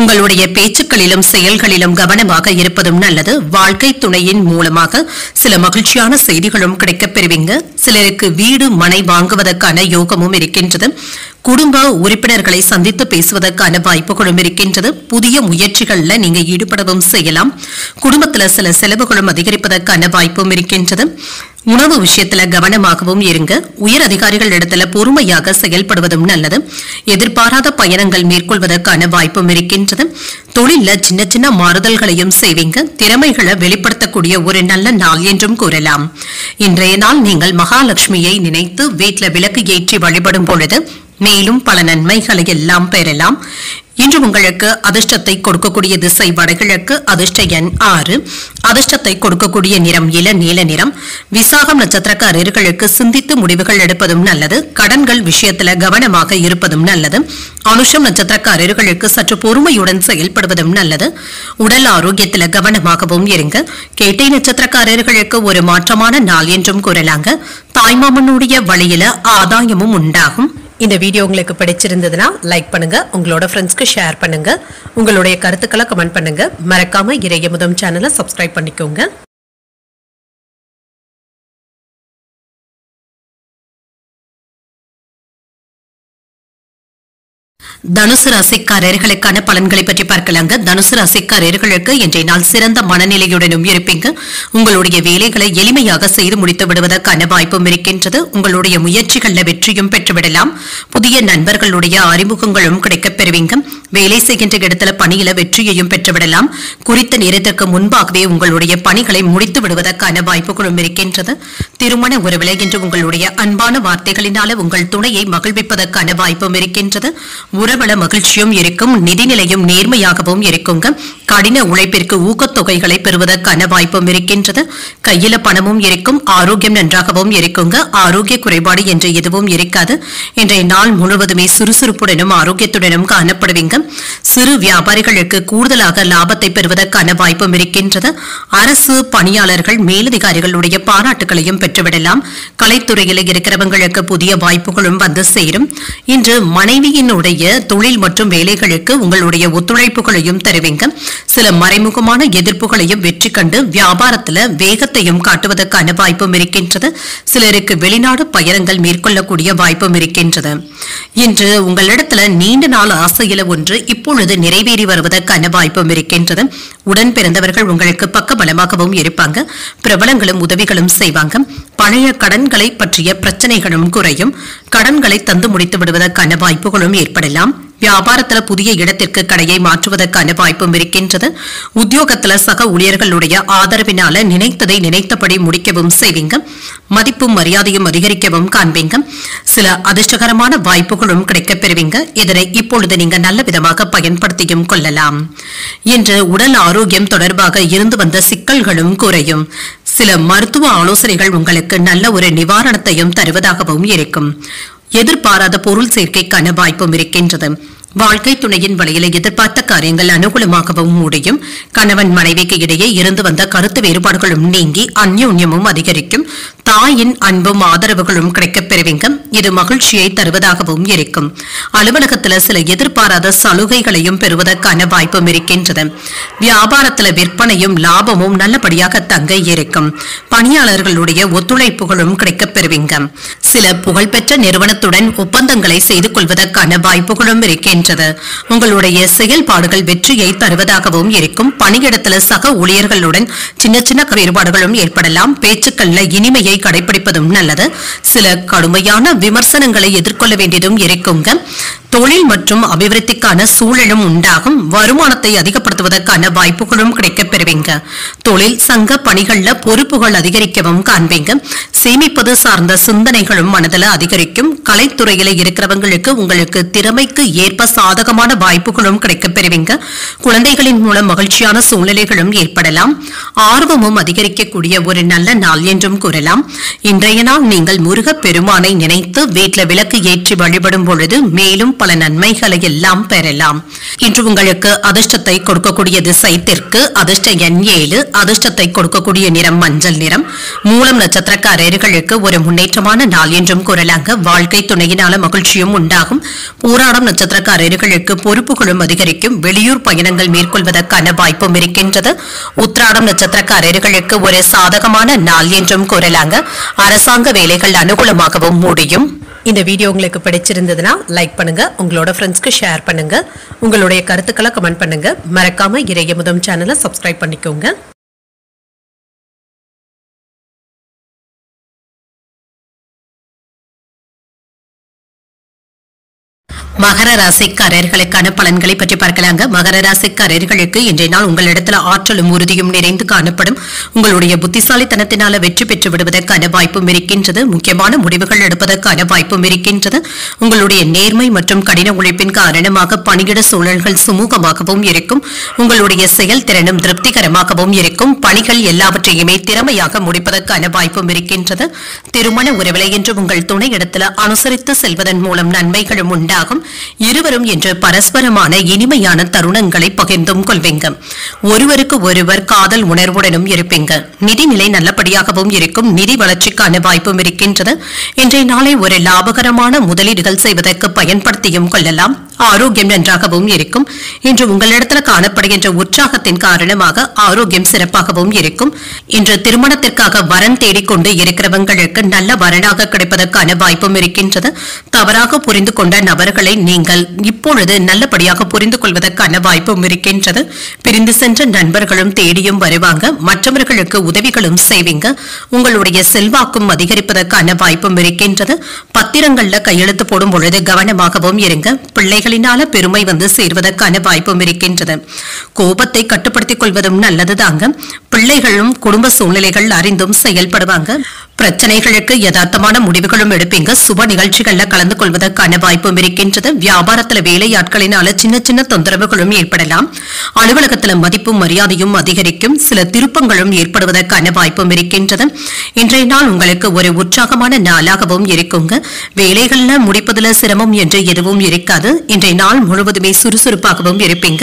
Speaker 1: உங்களுடைய பேச்சுக்களிலும் செயல்களிலும் கவனமாக இருப்பதும் நல்லது. வாழ்க்கை துணையின் மூலமாக சில மகிழ்ச்சியான செய்திகளும் கிடைக்கப் பெறுவீங்க. சிலருக்கு வீடு மனை வாங்குவதற்கான யோகமும் இருக்கின்றது. குடும்ப உறுப்பினர்களை சந்தித்து பேசுவதற்கான வாய்ப்புகளும் இருக்கின்றது. புதிய முயற்சிகள்ல நீங்க ஈடுபடவும் செய்யலாம். குடும்பத்துல சில செலவுகளும் அதிகரிப்பதற்கான வாய்ப்பும் இருக்கின்றது. உணவு விஷயத்துல கவனமாகவும் இருங்க. உயர் அதிகாரிகள் இடத்துல பொறுமையாக செயல்படுவதும் நல்லது. எதிர்பாராத பயணங்கள் மேற்கொள்வதற்கான வாய்ப்பும் இருக்கின்றது. தொழில சின்ன சின்ன மாறுதல்களையும் செய்வீங்க. திறமைகளை வெளிப்படுத்தக்கூடிய ஒரு நல்ல நாள் என்றும் கூறலாம். இன்றைய நாள் நீங்கள் மகாலட்சுமியை நினைத்து வீட்டில் விளக்கு ஏற்றி வழிபடும் பொழுது மேலும் பல நன்மைகளை எல்லாம் பெறலாம். இன்று உங்களுக்கு அதிர்ஷ்டத்தை கொடுக்கக்கூடிய திசை வடகிழக்கு, அதிர்ஷ்ட எண் 6, அதிர்ஷ்டத்தை கொடுக்கக்கூடிய நிறம் இளநீல நிறம். விசாகம் நட்சத்திரக்காரர்களுக்கு சிந்தித்து முடிவுகள் எடுப்பதும் நல்லது. கடன்கள் விஷயத்துல கவனமாக இருப்பதும் நல்லது. அனுஷம் நட்சத்திரக்காரர்களுக்கு சற்று பொறுமையுடன் செயல்படுவதும் நல்லது. உடல் ஆரோக்கியத்துல கவனமாகவும் இருங்க. கேட்டை நட்சத்திரக்காரர்களுக்கு ஒரு மாற்றமான நாள் என்றும் கூறலாங்க. தாய்மாமனுடைய வழியில ஆதாயமும் உண்டாகும். இந்த வீடியோ உங்களுக்கு பிடிச்சிருந்ததுன்னா லைக் பண்ணுங்க, உங்களோட ஃப்ரெண்ட்ஸ்க்கு ஷேர் பண்ணுங்க, உங்களுடைய கருத்துக்களை கமெண்ட் பண்ணுங்க. மறக்காம இறையமுதம் சேனலை சப்ஸ்கிரைப் பண்ணிக்கோங்க. தனுசு ராசிக்காரர்களுக்கான பலன்களை பற்றி பார்க்கலாங்க. தனுசு ராசிக்காரர்களுக்கு இன்றைய நாள் சிறந்த மனநிலையுடனும் இருப்பீங்க. உங்களுடைய வேலைகளை எளிமையாக செய்து முடித்து விடுவதற்கான வாய்ப்பும் இருக்கின்றது. உங்களுடைய முயற்சிகளில் வெற்றியும் பெற்றுவிடலாம். புதிய நண்பர்களுடைய அறிமுகங்களும் கிடைக்கப் பெறுவீங்க. வேலை செய்கின்ற இடத்துல பணியில வெற்றியையும் பெற்றுவிடலாம். குறித்த நேரத்திற்கு முன்பாகவே உங்களுடைய பணிகளை முடித்து விடுவதற்கான வாய்ப்புகளும் இருக்கின்றது. திருமண உறவில இன்று உங்களுடைய அன்பான வார்த்தைகளினால உங்கள் துணையை மகிழ்விப்பதற்கான வாய்ப்பும் இருக்கின்றது. உறவள மகிழ்ச்சியும் இருக்கும். நிதிநிலையும் நேர்மையாகவும் இருக்குங்க. கடின உழைப்பிற்கு ஊக்கத்தொகைகளை பெறுவதற்கான வாய்ப்பும் இருக்கின்றது. கையில பணமும் இருக்கும். ஆரோக்கியம் நன்றாகவும் இருக்குங்க. ஆரோக்கிய குறைபாடு என்று எதுவும் இருக்காது. இன்றைய நாள் முழுவதுமே சுறுசுறுப்புடனும் ஆரோக்கியத்துடனும் காணப்படுவீங்க. சிறு வியாபாரிகளுக்கு கூடுதலாக லாபத்தை பெறுவதற்கான வாய்ப்பும் இருக்கின்றது. அரசு பணியாளர்கள் மேலதிகாரிகளுடைய பாராட்டுகளையும் பெற்றுவிடலாம். கலைத்துறையில் இருக்கிறவங்களுக்கு புதிய வாய்ப்புகளும் வந்து சேரும். இன்று மனைவியினுடைய தொழில் மற்றும் வேலைகளுக்கு உங்களுடைய ஒத்துழைப்புகளையும் தருவீங்க. சில மறைமுகமான எதிர்ப்புகளையும் வெற்றி கண்டு வியாபாரத்துல வேகத்தையும் காட்டுவதற்கான வாய்ப்பும் இருக்கின்றது. சிலருக்கு வெளிநாடு பயணங்கள் மேற்கொள்ளக்கூடிய வாய்ப்பும் இருக்கின்றது. இன்று உங்களிடத்துல நீண்ட நாள் ஆசையில ஒன்று இப்பொழுது நிறைவேறி வருவதற்கான வாய்ப்பும் இருக்கின்றது. உடன் பிறந்தவர்கள் உங்களுக்கு பக்கபலமாகவும் இருப்பாங்க. பிரபலங்களும் உதவிகளும் செய்வாங்க. பழைய கடன்களை பற்றிய பிரச்சனைகளும் குறையும். கடன்களை தந்து முடித்து விடுவதற்கான வாய்ப்புகளும் ஏற்படலாம். வியாபாரத்துல புதிய இடத்திற்கு கடையை மாற்றுவதற்கான வாய்ப்பும் இருக்கின்றது. உத்தியோகத்துல சக ஊழியர்களுடைய ஆதரவினால நினைத்ததை நினைத்தபடி முடிக்கவும் செய்வீங்க. மதிப்பும் மரியாதையும் அதிகரிக்கவும் காண்பீங்க. சில அதிர்ஷ்டகரமான வாய்ப்புகளும் கிடைக்கப் பெறுவீங்க. இதனை இப்பொழுது நீங்க நல்ல விதமாக பயன்படுத்தியும் கொள்ளலாம். இன்று உடல் ஆரோக்கியம் தொடர்பாக இருந்து வந்த சிக்கல்களும் குறையும். சில மருத்துவ ஆலோசனைகள் உங்களுக்கு நல்ல ஒரு நிவாரணத்தையும் தருவதாகவும் இருக்கும். எதிர்பாராத பொருள் சேர்க்கைக்கான வாய்ப்பும் இருக்கின்றது. வாழ்க்கை துணையின் வழியில எதிர்பார்த்த காரியங்கள் அனுகூலமாகவும் முடியும். கணவன் மனைவிக்கு இடையே இருந்து வந்த கருத்து வேறுபாடுகளும் நீங்கி அந்யோன்யமும் அதிகரிக்கும். தாயின் அன்பும் ஆதரவுகளும் கிடைக்கப் பெறுவீங்க. இது மகிழ்ச்சியை தருவதாகவும் இருக்கும். அலுவலகத்துல சில எதிர்பாராத சலுகைகளையும் பெறுவதற்கான வாய்ப்பும் இருக்கின்றது. வியாபாரத்துல விற்பனையும் லாபமும் நல்லபடியாக தங்க இருக்கும். பணியாளர்களுடைய ஒத்துழைப்புகளும் கிடைக்கப் பெறுவீங்க. சில புகழ்பெற்ற நிறுவனத்துடன் ஒப்பந்தங்களை செய்து கொள்வதற்கான வாய்ப்புகளும் இருக்கின்றன. உங்களுடைய செயல்பாடுகள் வெற்றியை தருவதாகவும் இருக்கும். பணியிடத்துல சக ஊழியர்களுடன் சின்ன சின்ன வேறுபாடுகளும் ஏற்படலாம். பேச்சுக்கள்ல இனிமையை கடைபிடிப்பதும் நல்லது. சில கடுமையான விமர்சனங்களை எதிர்கொள்ள வேண்டியதும் இருக்குங்க. தொழில் மற்றும் அபிவிருத்திக்கான சூழலும் உண்டாகும். வருமானத்தை அதிகப்படுத்துவதற்கான வாய்ப்புகளும் கிடைக்கப் பெறுவீங்க. தொழில் சங்க பணிகள்ல பொறுப்புகள் அதிகரிக்கவும் காண்பீங்க. சேமிப்பது சார்ந்த சிந்தனைகளும் மனதில் அதிகரிக்கும். கலைத்துறையில இருக்கிறவங்களுக்கு உங்களுக்கு திறமைக்கு ஏற்ப சாதகமான வாய்ப்புகளும் கிடைக்கப் பெறுவீங்க. குழந்தைகளின் மூலம் மகிழ்ச்சியான சூழ்நிலைகளும் ஏற்படலாம். ஆர்வமும் அதிகரிக்கக்கூடிய ஒரு நல்ல நாள் என்றும் கூறலாம். இன்றைய நாள் நீங்கள் முருகப் பெருமானை நினைத்து வீட்டில் விளக்கு ஏற்றி வழிபடும் பொழுது மேலும் பல நன்மைகளை எல்லாம் பெறலாம். இன்று உங்களுக்கு அதிர்ஷ்டத்தை கொடுக்கக்கூடிய திசை தெற்கு, அதிர்ஷ்ட எண் 7, அதிர்ஷ்டத்தை கொடுக்கக்கூடிய நிறம் மஞ்சள் நிறம். மூலம் நட்சத்திரக்காரர்களுக்கு ஒரு முன்னேற்றமான நாள் என்றும் கூறலாங்க. வாழ்க்கை துணையினால மகிழ்ச்சியும் உண்டாகும். பூராடம் நட்சத்திரக்காரர்களுக்கு பொறுப்புகளும் அதிகரிக்கும். வெளியூர் பயணங்கள் மேற்கொள்வதற்கான வாய்ப்பும் இருக்கின்றது. உத்திராடம் நட்சத்திரக்காரர்களுக்கு ஒரு சாதகமான நாள் என்றும் கூறலாங்க. அரசாங்க வேலைகள் அனுகூலமாகவும் முடியும். இந்த வீடியோ உங்களுக்கு பிடிச்சிருந்ததுன்னா லைக் பண்ணுங்க, உங்களோட ஃப்ரெண்ட்ஸ்க்கு ஷேர் பண்ணுங்க, உங்களுடைய கருத்துக்களை கமெண்ட் பண்ணுங்க. மறக்காம இறையமுதம் சேனலை சப்ஸ்கிரைப் பண்ணிக்கோங்க. மகர ராசிக்காரர்களுக்கான பலன்களை பற்றி பார்க்கலாங்க. மகர ராசிக்காரர்களுக்கு இன்றைய நாள் உங்களிடத்துல ஆற்றலும் உறுதியும் நிறைந்து காணப்படும். உங்களுடைய புத்திசாலித்தனத்தினால வெற்றி பெற்று விடுவதற்கான வாய்ப்பும் இருக்கின்றது. முக்கியமான முடிவுகள் எடுப்பதற்கான வாய்ப்பும் இருக்கின்றது. உங்களுடைய நேர்மை மற்றும் கடின உழைப்பின் காரணமாக பணியிட சூழல்கள் சுமூகமாகவும் இருக்கும். உங்களுடைய செயல்திறனும் திருப்திகரமாகவும் இருக்கும். பணிகள் எல்லாவற்றையுமே திறமையாக முடிப்பதற்கான வாய்ப்பும் இருக்கின்றது. திருமண உறவிலை என்று உங்கள் துணை இடத்துல அனுசரித்து செல்வதன் மூலம் நன்மைகளும் உண்டாகும். இருவரும் என்று பரஸ்பரமான இனிமையான தருணங்களை பகிர்ந்தும் கொள்வீங்க. ஒருவருக்கு ஒருவர் காதல் உணர்வுடனும் இருப்பீங்க. நிதிநிலை நல்லபடியாகவும் இருக்கும். நிதி வளர்ச்சிக்கான வாய்ப்பும் இருக்கின்றது. இன்றைய நாளை ஒரு லாபகரமான முதலீடுகள் செய்வதற்கு பயன்படுத்தியும் கொள்ளலாம். ஆரோக்கியம் நன்றாகவும் இருக்கும். இன்று உங்களிடத்தில் காணப்படுகின்ற உற்சாகத்தின் காரணமாக ஆரோக்கியம் சிறப்பாகவும் இருக்கும். இன்று திருமணத்திற்காக வரன் தேடிக்கொண்டு இருக்கிறவங்களுக்கு நல்ல வரனாக கிடைப்பதற்கான வாய்ப்பும் இருக்கின்றது. தவறாக புரிந்து கொண்ட நபர்களை நீங்கள் இப்பொழுது நல்லபடியாக புரிந்து கொள்வதற்கான வாய்ப்பும் இருக்கின்றது. பிரிந்து சென்ற நண்பர்களும் தேடியும் வருவாங்க. மற்றவர்களுக்கு உதவிகளும் செய்வீங்க. உங்களுடைய செல்வாக்கும் அதிகரிப்பதற்கான வாய்ப்பும் இருக்கின்றது. பத்திரங்கள்ல கையெழுத்து போடும் பொழுது கவனமாகவும் இருங்க. பிள்ளைகளினால பெருமை வந்து சேர்வதற்கான வாய்ப்பும் இருக்கின்றது. கோபத்தை கட்டுப்படுத்திக் கொள்வதும் நல்லதுதாங்க. பிள்ளைகளும் குடும்ப சூழ்நிலைகள் அறிந்தும் செயல்படுவாங்க. பிரச்சனைகளுக்கு யதார்த்தமான முடிவுகளும் எடுப்பீங்க. சுப நிகழ்ச்சிகள்ல கலந்து கொள்வதற்கான வாய்ப்பும் இருக்கின்றது. வியாபாரத்துல வேலையாட்களினால சின்ன சின்ன தொந்தரவுகளும் ஏற்படலாம். அலுவலகத்துல மதிப்பும் மரியாதையும் அதிகரிக்கும். சில திருப்பங்களும் ஏற்படுவதற்கான வாய்ப்பும் இருக்கின்றது. இன்றைய நாள் உங்களுக்கு ஒரு உற்சாகமான நாளாகவும் இருக்குங்க. வேலைகள்ல முடிப்பதுல சிரமம் என்று எதுவும் இருக்காது. இன்றைய நாள் முழுவதுமே சுறுசுறுப்பாகவும் இருப்பீங்க.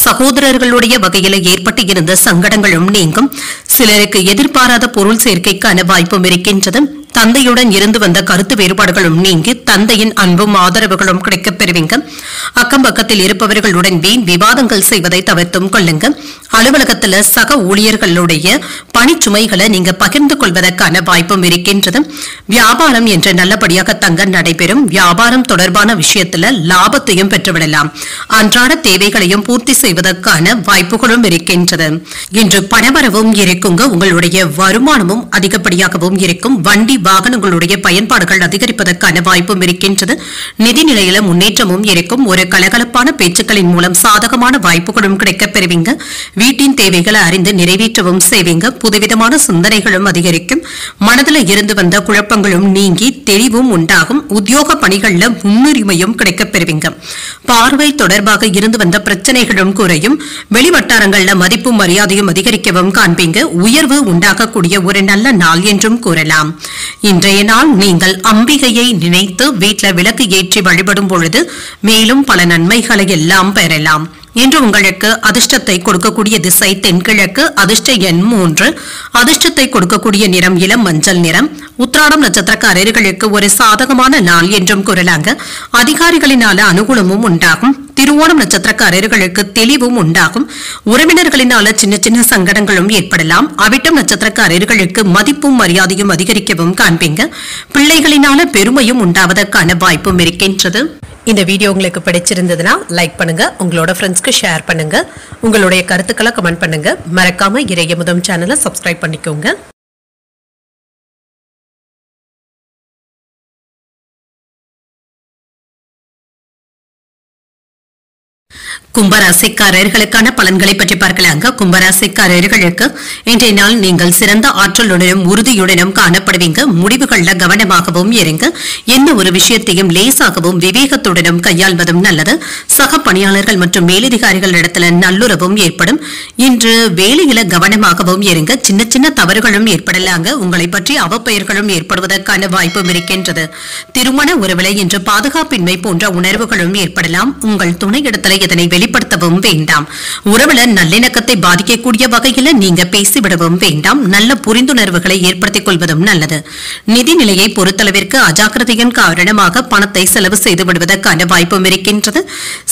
Speaker 1: சகோதரர்களுடைய வகையில ஏற்பட்டு இருந்த சங்கடங்களும் நீங்கும். சிலருக்கு எதிர்பாராத பொருள் சேர்க்கைக்கான வாய்ப்பும் இருக்கின்றது. தந்தையுடன் இருந்து வந்த கருத்து வேறுபாடுகளும் நீங்கி தந்தையின் அன்பும் ஆதரவுகளும் கிடைக்கப் பெறுவீங்க. அக்கம் பக்கத்தில் இருப்பவர்களுடன் வீண் விவாதங்கள் செய்வதை தவிர்த்தும் கொள்ளுங்க. அலுவலகத்துல சக ஊழியர்களுடைய பணிச்சுமைகளை நீங்க பகிர்ந்து கொள்வதற்கான வாய்ப்பும் இருக்கின்றது. வியாபாரம் என்று நல்லபடியாக தங்க நடைபெறும். வியாபாரம் தொடர்பான விஷயத்துல லாபத்தையும் பெற்றுவிடலாம். அன்றாட தேவைகளையும் பூர்த்தி செய்வதற்கான வாய்ப்புகளும் இருக்கின்றது. இன்று பணவரவும் இருக்குங்க. உங்களுடைய வருமானமும் அதிகப்படியாகவும் இருக்கும். வண்டி வாகனங்களுடைய பயன்பாடுகள் அதிகரிப்பதற்கான வாய்ப்பும் இருக்கின்றது. நிதி நிலையில முன்னேற்றமும் இருக்கும். ஒரு கலகலப்பான பேச்சுக்களின் மூலம் சாதகமான வாய்ப்புகளும் கிடைக்கப் பெறுவீங்க. வீட்டின் தேவைகளை அறிந்து நிறைவேற்றவும் செய்வீங்க. புதுவிதமான சிந்தனைகளும் அதிகரிக்கும். மனதில் இருந்து வந்த குழப்பங்களும் நீங்கி தெளிவும் உண்டாகும். உத்தியோக பணிகள்ல முன்னுரிமையும் கிடைக்கப் பெறுவீங்க. பார்வை தொடர்பாக இருந்து வந்த பிரச்சனைகளும் குறையும். வெளிவட்டாரங்கள்ல மதிப்பும் மரியாதையும் அதிகரிக்கவும் காண்பீங்க. உயர்வு உண்டாகக்கூடிய ஒரு நல்ல நாள் என்றும் கூறலாம். இன்றைய நாள் நீங்கள் அம்பிகையை நினைத்து வீட்டில் விளக்கு ஏற்றி வழிபடும் பொழுது மேலும் பல நன்மைகளை எல்லாம் பெறலாம். இன்று உங்களுக்கு அதிர்ஷ்டத்தை கொடுக்கக்கூடிய திசை தென்கிழக்கு. அதிர்ஷ்ட எண் 3. அதிர்ஷ்டத்தை கொடுக்கக்கூடிய நிறம் இளம் மஞ்சள் நிறம். உத்திராடம் நட்சத்திரக்காரர்களுக்கு ஒரு சாதகமான நாள் என்றும் கூறலாங்க. அதிகாரிகளினால அனுகூலமும் உண்டாகும். திருவோணம் நட்சத்திரக்காரர்களுக்கு தெளிவும் உண்டாகும். உறவினர்களினால சின்ன சின்ன சங்கடங்களும் ஏற்படலாம். அவிட்டம் நட்சத்திரக்காரர்களுக்கு மதிப்பும் மரியாதையும் அதிகரிக்கவும் காண்பீங்க. பிள்ளைகளினால பெருமையும் உண்டாவதற்கான வாய்ப்பும் இருக்கின்றது. இந்த வீடியோ உங்களுக்கு பிடிச்சிருந்ததுன்னா லைக் பண்ணுங்க. உங்களோட ஃப்ரெண்ட்ஸ்க்கு ஷேர் பண்ணுங்க. உங்களுடைய கருத்துக்களை கமெண்ட் பண்ணுங்க. மறக்காம இறையமுதம் சேனலை சப்ஸ்கிரைப் பண்ணிக்கோங்க. கும்பராசிக்காரர்களுக்கான பலன்களை பற்றி பார்க்கலாங்க. கும்பராசிக்காரர்களுக்கு இன்றைய நாள் நீங்கள் சிறந்த ஆற்றலுடனும் உறுதியுடனும் காணப்படுவீங்க. முடிவுகள்ல கவனமாகவும் இருங்க. எந்த ஒரு விஷயத்தையும் லேசாகவும் விவேகத்துடனும் கையாள்வதும் நல்லது. சக பணியாளர்கள் மற்றும் மேலதிகாரிகள் இடத்துல நல்லுறவும் ஏற்படும். இன்று வேலையில கவனமாகவும் இருங்க. சின்ன சின்ன தவறுகளும் ஏற்படலாங்க. உங்களை பற்றி அவப்பெயர்களும் ஏற்படுவதற்கான வாய்ப்பும் இருக்கின்றது. திருமண உறவிலை இன்று பாதுகாப்பின்மை போன்ற உணர்வுகளும் ஏற்படலாம். உங்கள் துணை இடத்துல இதனை வெளிப்படுத்தவும் வேண்டாம். உறவுல நல்லிணக்கத்தை பாதிக்கக்கூடிய வகையில நீங்க பேசிவிடவும் வேண்டாம். நல்ல புரிந்துணர்வுகளை ஏற்படுத்திக் கொள்வதும் நல்லது. நிதி நிலையை பொறுத்தளவிற்கு அஜாக்கிரதையின் காரணமாக பணத்தை செலவு செய்து விடுவதற்கான வாய்ப்பும் இருக்கின்றது.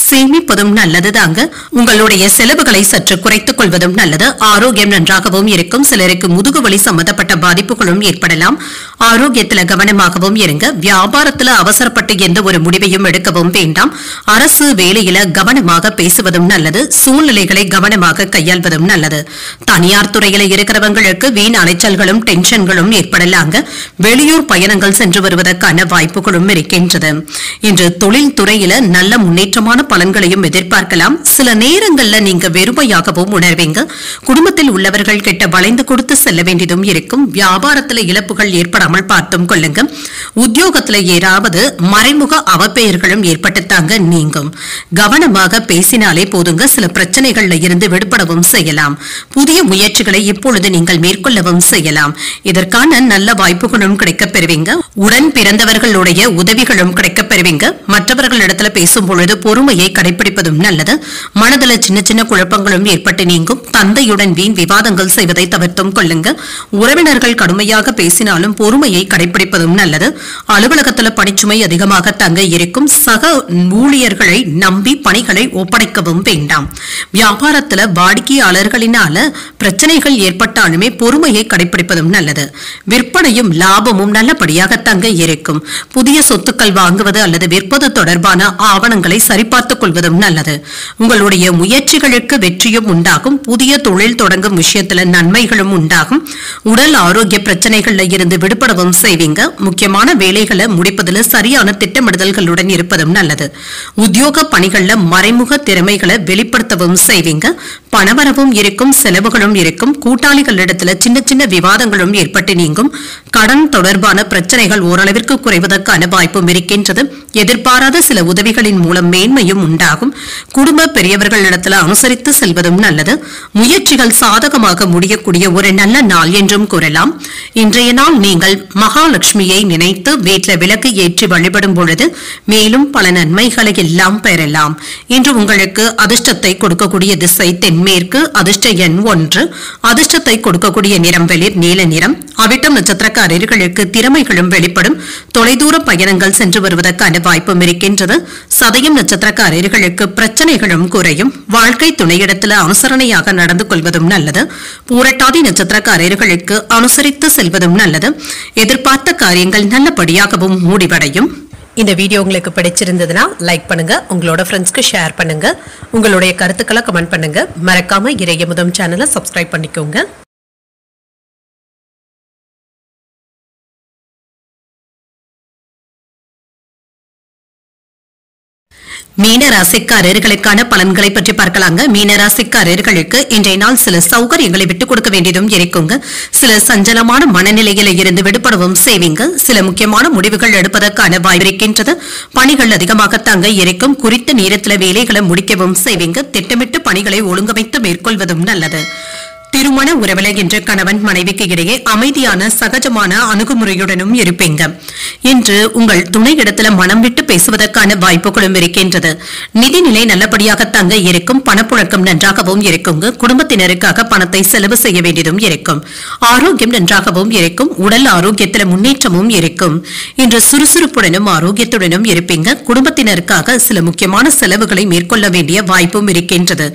Speaker 1: சேமிப்பதும் நல்லதுதாங்க. உங்களுடைய செலவுகளை சற்று குறைத்துக் கொள்வதும் நல்லது. ஆரோக்கியம் நன்றாகவும் இருக்கும். சிலருக்கு முதுகுவலி சம்பந்தப்பட்ட பாதிப்புகளும் ஏற்படலாம். ஆரோக்கியத்துல கவனமாகவும் இருங்க. வியாபாரத்துல அவசரப்பட்டு எந்த ஒரு முடிவையும் எடுக்கவும் வேண்டாம். அரசு வேலையில கவனமாக பேசுவதும் நல்லது. சூழ்நிலைகளை கவனமாக கையாள்வதும் நல்லது. தனியார் துறையில இருக்கிறவங்களுக்கு வீண் அலைச்சல்களும் டென்ஷன்களும் ஏற்படலாங்க. வெளியூர் பயணங்கள் சென்று வருவதற்கான வாய்ப்புகளும் இருக்கின்றது. இன்று தொழில் துறையில நல்ல முன்னேற்றமான பலன்களையும் எதிர்பார்க்கலாம். சில நேரங்கள்ல நீங்க வெறுமையாகவும் உணர்வீங்க. குடும்பத்தில் உள்ளவர்கள் கிட்ட வளைந்து கொடுத்து செல்ல வேண்டியதும் இருக்கும். வியாபாரத்துல இழப்புகள் ஏற்படாமல் பார்த்தும் கொள்ளுங்க. உத்தியோகத்துல ஏதாவது மறைமுக அவப்பெயர்களும் ஏற்பட்டுத்தாங்க நீங்கும். கவனமாக பேசினாலே போதுங்க. சில பிரச்சனைகள்ல இருந்து விடுபடவும் செய்யலாம். புதிய முயற்சிகளை இப்பொழுது நீங்கள் மேற்கொள்ளவும் செய்யலாம். இதற்கான நல்ல வாய்ப்புகளும் கிடைக்கப் பெறுவீங்க. உடன் பிறந்தவர்களுடைய உதவிகளும் கிடைக்கப் பெறுவீங்க. மற்றவர்களிடத்துல பேசும் பொழுது பொறுமையை கடைபிடிப்பதும் நல்லது. மனதில் சின்ன சின்ன குழப்பங்களும் ஏற்பட்டு நீங்கும். தந்தையுடன் வீண் விவாதங்கள் செய்வதை தவிர்த்தும் கொள்ளுங்க. உறவினர்கள் கடுமையாக பேசினாலும் பொறுமையை கடைபிடிப்பதும் நல்லது. அலுவலகத்தில் பணிச்சுமை அதிகமாக தங்க இருக்கும். சக ஊழியர்களை நம்பி பணிகளை ஒப்படைக்கவும் வேண்டாம். வியாபாரத்தில் வாடிக்கையாளர்களினால பிரச்சனைகள் ஏற்பட்டாலுமே பொறுமையை கடைபிடிப்பதும் நல்லது. விற்பனையும் லாபமும் நல்லபடியாக தங்க இருக்கும். புதிய சொத்துக்கள் வாங்குவது அல்லது விற்பது தொடர்பான ஆவணங்களை சரிபார்த்துக் கொள்வதும் நல்லது. உங்களுடைய முயற்சிகளுக்கு வெற்றியும் உண்டாகும். புதிய தொழில் தொடங்கும் விஷயத்துல நன்மைகளும் உண்டாகும். உடல் ஆரோக்கிய பிரச்சனைகள்ல இருந்து விடுபடவும் செய்வீங்க. முக்கியமான வேலைகளை முடிப்பதில் சரியான திட்டமிடுதல்களுடன் இருப்பதும் நல்லது. உத்தியோக பணிகள்ல மறைமுக திறமைகளை வெளிப்படுத்தவும் செய்வீங்க. பணவரவும் இருக்கும், செலவுகளும் இருக்கும். கூட்டாளிகளிடத்துல சின்ன சின்ன விவாதங்களும் ஏற்பட்டு நீங்கும். கடன் தொடர்பான பிரச்சனைகள் ஓரளவிற்கு குறைவதற்கான வாய்ப்பும் இருக்கின்றது. எதிர்பாராத சில உதவிகளின் மூலம் மேன்மையும் உண்டாகும். குடும்ப பெரியவர்களிடத்தில் அனுசரித்து செல்வதும் நல்லது. முயற்சிகள் சாதகமாக முடியக்கூடிய ஒரு நல்ல நாள் என்றும் கூறலாம். இன்றைய நாள் நீங்கள் மகாலட்சுமியை நினைத்து வீட்டில் விளக்கு ஏற்றி வழிபடும் பொழுது மேலும் பல நன்மைகளை எல்லாம் பெறலாம். இன்று உங்களுக்கு அதிர்ஷ்டத்தை கொடுக்கக்கூடிய திசை தென்மேற்கு. அதிர்ஷ்ட எண் 1. அதிர்ஷ்டத்தை கொடுக்கக்கூடிய நிறம் வெளிர் நீல நிறம். அவிட்டம் நட்சத்திரக்காரர்களுக்கு திறமைகளும் வெளிப்படும். தொலைதூர பயணங்கள் சென்று வருவதற்கான வாய்ப்பும் இருக்கின்றது. சதயம் நட்சத்திரக்காரர்களுக்கு பிரச்சனைகளும் குறையும். வாழ்க்கை துணையிடத்தில் அனுசரணையாக நடந்து கொள்வதும் நல்லது. பூரட்டாதி நட்சத்திரக்காரர்களுக்கு அனுசரித்து செல்வதும் நல்லது. எதிர்பார்த்த காரியங்கள் நல்லபடியாகவும் முடிவடையும். இந்த வீடியோ உங்களுக்கு பிடிச்சிருந்ததுன்னா லைக் பண்ணுங்க. உங்களோட ஃப்ரெண்ட்ஸ்க்கு ஷேர் பண்ணுங்க. உங்களுடைய கருத்துக்களை கமெண்ட் பண்ணுங்க. மறக்காம இறையமுதம் சேனலை சப்ஸ்கிரைப் பண்ணிக்கோங்க. மீனராசிக்காரர்களுக்கான பலன்களை பற்றி பார்க்கலாங்க. மீனராசிக்காரர்களுக்கு இன்றைய நாள் சில சௌகரியங்களை விட்டுக் கொடுக்க வேண்டியதும் இருக்குங்க. சில சஞ்சலமான மனநிலையில இருந்து விடுபடவும் செய்வீங்க. சில முக்கியமான முடிவுகள் எடுப்பதற்கான வாய்ப்பு இருக்கின்றது. பணிகள் அதிகமாக தங்க இருக்கும். குறித்த நேரத்தில் வேலைகளை முடிக்கவும் செய்வீங்க. திட்டமிட்டு பணிகளை ஒழுங்கமைத்து மேற்கொள்வதும் நல்லது. திருமண உறவில என்ற கணவன் மனைவிக்கு இடையே அமைதியான சகஜமான அணுகுமுறையுடனும் இருப்பீங்க. இன்று உங்கள் துணையிடத்துல மனம் விட்டு பேசுவதற்கான வாய்ப்புகளும் இருக்கின்றது. நிதிநிலை நல்லபடியாக தங்க இருக்கும். பணப்புழக்கம் நன்றாகவும் இருக்குங்க. குடும்பத்தினருக்காக பணத்தை செலவு செய்ய வேண்டியதும் இருக்கும். ஆரோக்கியம் நன்றாகவும் இருக்கும். உடல் ஆரோக்கியத்தில் முன்னேற்றமும் இருக்கும். இன்று சுறுசுறுப்புடனும் ஆரோக்கியத்துடனும் இருப்பீங்க. குடும்பத்தினருக்காக சில முக்கியமான செலவுகளை மேற்கொள்ள வேண்டிய வாய்ப்பும் இருக்கின்றது.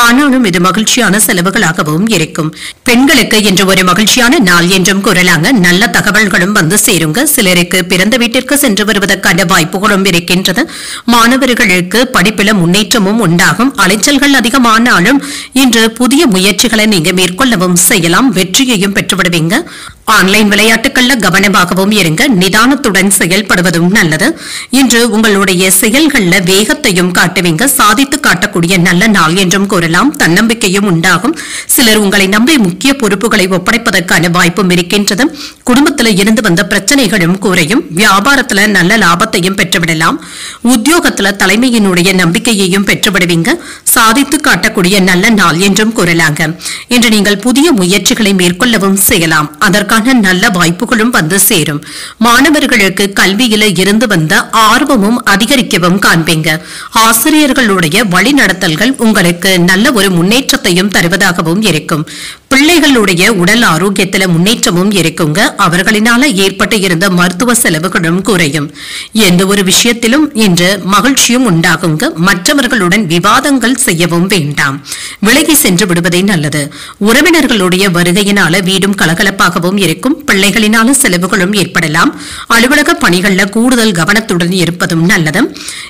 Speaker 1: ஆனாலும் இது மகிழ்ச்சியான செலவுகளாகவும் இருக்கும். பெண்களுக்கு இன்று ஒரு மகிழ்ச்சியான நாள் என்றும் கூறலாங்க. நல்ல தகவல்களும் வந்து சேருங்க. சிலருக்கு பிறந்த வீட்டிற்கு சென்று வருவதற்கான வாய்ப்புகளும் இருக்கின்றது. மாணவர்களுக்கு படிப்பில முன்னேற்றமும் உண்டாகும். அலைச்சல்கள் அதிகமானாலும் இன்று புதிய முயற்சிகளை நீங்க மேற்கொள்ளவும் செய்யலாம். வெற்றியையும் பெற்றுவிடுவீங்க. ஆன்லைன் விளையாட்டுகள்ல கவனமாகவும் இருங்க. நிதானத்துடன் செயல்படுவதும் நல்லது. இன்று உங்களுடைய செயல்கள்ல வேகத்தையும் காட்டுவீங்க. சாதித்து காட்டக்கூடிய நல்ல நாள் என்றும் கூறலாம். தன்னம்பிக்கையும் உண்டாகும். சிலர் உங்களை நம்பி முக்கிய பொறுப்புகளை ஒப்படைப்பதற்கான வாய்ப்பும் இருக்கின்றது. குடும்பத்தில் இருந்து வந்த பிரச்சனைகளும் குறையும். வியாபாரத்துல நல்ல லாபத்தையும் பெற்றுவிடலாம். உத்தியோகத்துல தலைமையினுடைய நம்பிக்கையையும் பெற்றுவிடுவீங்க. சாதித்து காட்டக்கூடிய நல்ல நாள் என்றும் கூறலாங்க. இன்று நீங்கள் புதிய முயற்சிகளை மேற்கொள்ளவும் செய்யலாம். அதற்கான நல்ல வாய்ப்புகளும் வந்து சேரும். மாணவர்களுக்கு கல்வியில இருந்து வந்த ஆர்வமும் அதிகரிக்கவும் காண்பீங்க. ஆசிரியர்களுடைய வழிநடத்தல்கள் உங்களுக்கு நல்ல ஒரு முன்னேற்றத்தையும் தருவதாகவும் இருக்கும். இருக்கும். பிள்ளைகளுடைய உடல் ஆரோக்கியத்துல முன்னேற்றமும் இருக்குங்க. அவர்களினால ஏற்பட்டு இருந்த மருத்துவ செலவுகளும் குறையும். எந்த ஒரு விஷயத்திலும் இன்று மகிழ்ச்சியும் உண்டாகுங்க. மற்றவர்களுடன் விவாதங்கள் செய்யவும் வேண்டாம், விலகி சென்று விடுவதே நல்லது. உறவினர்களுடைய வருகையினால வீடும் கலகலப்பாகவும் இருக்கும். பிள்ளைகளினால செலவுகளும் ஏற்படலாம். அலுவலக பணிகள்ல கூடுதல் கவனத்துடன் இருப்பதும் நல்லது.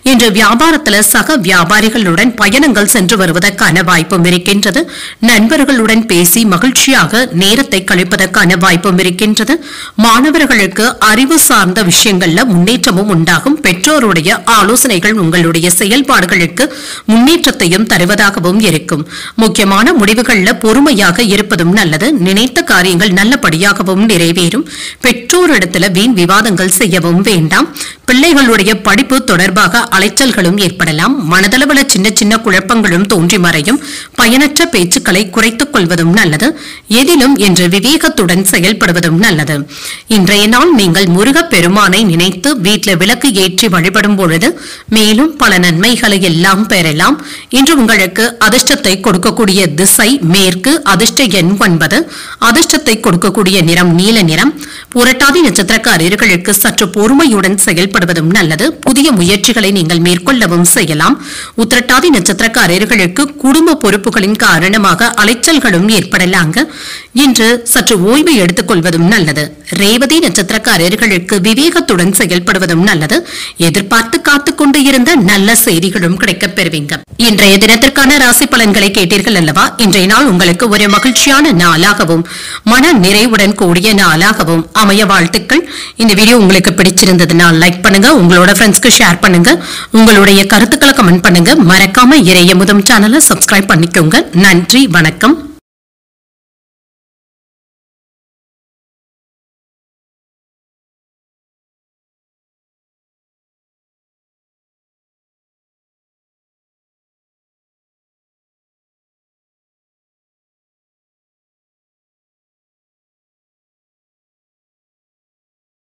Speaker 1: இன்று வியாபாரத்துல சக வியாபாரிகளுடன் பயணங்கள் சென்று வருவதற்கான வாய்ப்பும் இருக்கின்றது. நண்பர்களுடன் பேசி மகிழ்ச்சியாக நேரத்தை கழிப்பதற்கான வாய்ப்பும் இருக்கின்றது. மாணவர்களுக்கு அறிவு சார்ந்த விஷயங்கள்ல முன்னேற்றமும் உண்டாகும். பெற்றோருடைய ஆலோசனைகள் உங்களுடைய செயல்பாடுகளுக்கு முன்னேற்றத்தையும் தருவதாகவும் இருக்கும். முக்கியமான முடிவுகள்ல பொறுமையாக இருப்பதும் நல்லது. நினைத்த காரியங்கள் நல்லபடியாகவும் நிறைவேறும். பெற்றோரிடத்துல வீண் விவாதங்கள் செய்யவும் வேண்டாம். பிள்ளைகளுடைய படிப்பு தொடர்பாக அலைச்சல்களும் ஏற்படலாம். மனதளவுல சின்ன சின்ன குழப்பங்களும் தோன்றி மறையும். பயனற்ற பேச்சுக்களை குறைத்துக் கொள்வதும் நல்லது. எதிலும் இன்று விவேகத்துடன் செயல்படுவதும் நல்லது. இன்றைய நாள் நீங்கள் முருகப் பெருமானை நினைத்து வீட்டில் விளக்கு ஏற்றி வழிபடும் பொழுது மேலும் பல நன்மைகளை எல்லாம் பெறலாம். இன்று உங்களுக்கு அதிர்ஷ்டத்தை கொடுக்கக்கூடிய திசை மேற்கு. அதிர்ஷ்ட எண் 9. அதிர்ஷ்டத்தை கொடுக்கக்கூடிய நிறம் நீல நிறம். புரட்டாதி நட்சத்திரக்காரர்களுக்கு சற்று பொறுமையுடன் செயல்படுவதும் நல்லது. புதிய முயற்சிகளை நீங்கள் மேற்கொள்ளவும் செய்யலாம். உத்திரட்டாதி நட்சத்திரக்காரர்களுக்கு குடும்ப பொறுப்புகளின் காரணமாக அலைச்சல்களும் ஏற்படலாங்க. இன்று சற்று ஓய்வு எடுத்துக் கொள்வதும் நல்லது. ரேவதி நட்சத்திரக்காரர்களுக்கு விவேகத்துடன் செயல்படுவதும் நல்லது. எதிர்பார்த்து காத்துக் கொண்டு இருந்த நல்ல செய்திகளும் கிடைக்கப் பெறுவீங்க. இன்றைய தினத்திற்கான ராசி பலன்களை கேட்டீர்கள் அல்லவா? இன்றைய நாள் உங்களுக்கு ஒரு மகிழ்ச்சியான நாளாகவும் மன நிறைவுடன் கூடிய நாளாகவும் அமைய வாழ்த்துக்கள். இந்த வீடியோ உங்களுக்கு பிடிச்சிருந்ததுன்னா லைக் பண்ணுங்க, உங்களோட ஃப்ரெண்ட்ஸ்க்கு ஷேர் பண்ணுங்க, உங்களுடைய கருத்துக்களை கமெண்ட் பண்ணுங்க. மறக்காம இறையமுதம் சேனலை சப்ஸ்கிரைப் பண்ணிக்கோங்க. நன்றி, வணக்கம்.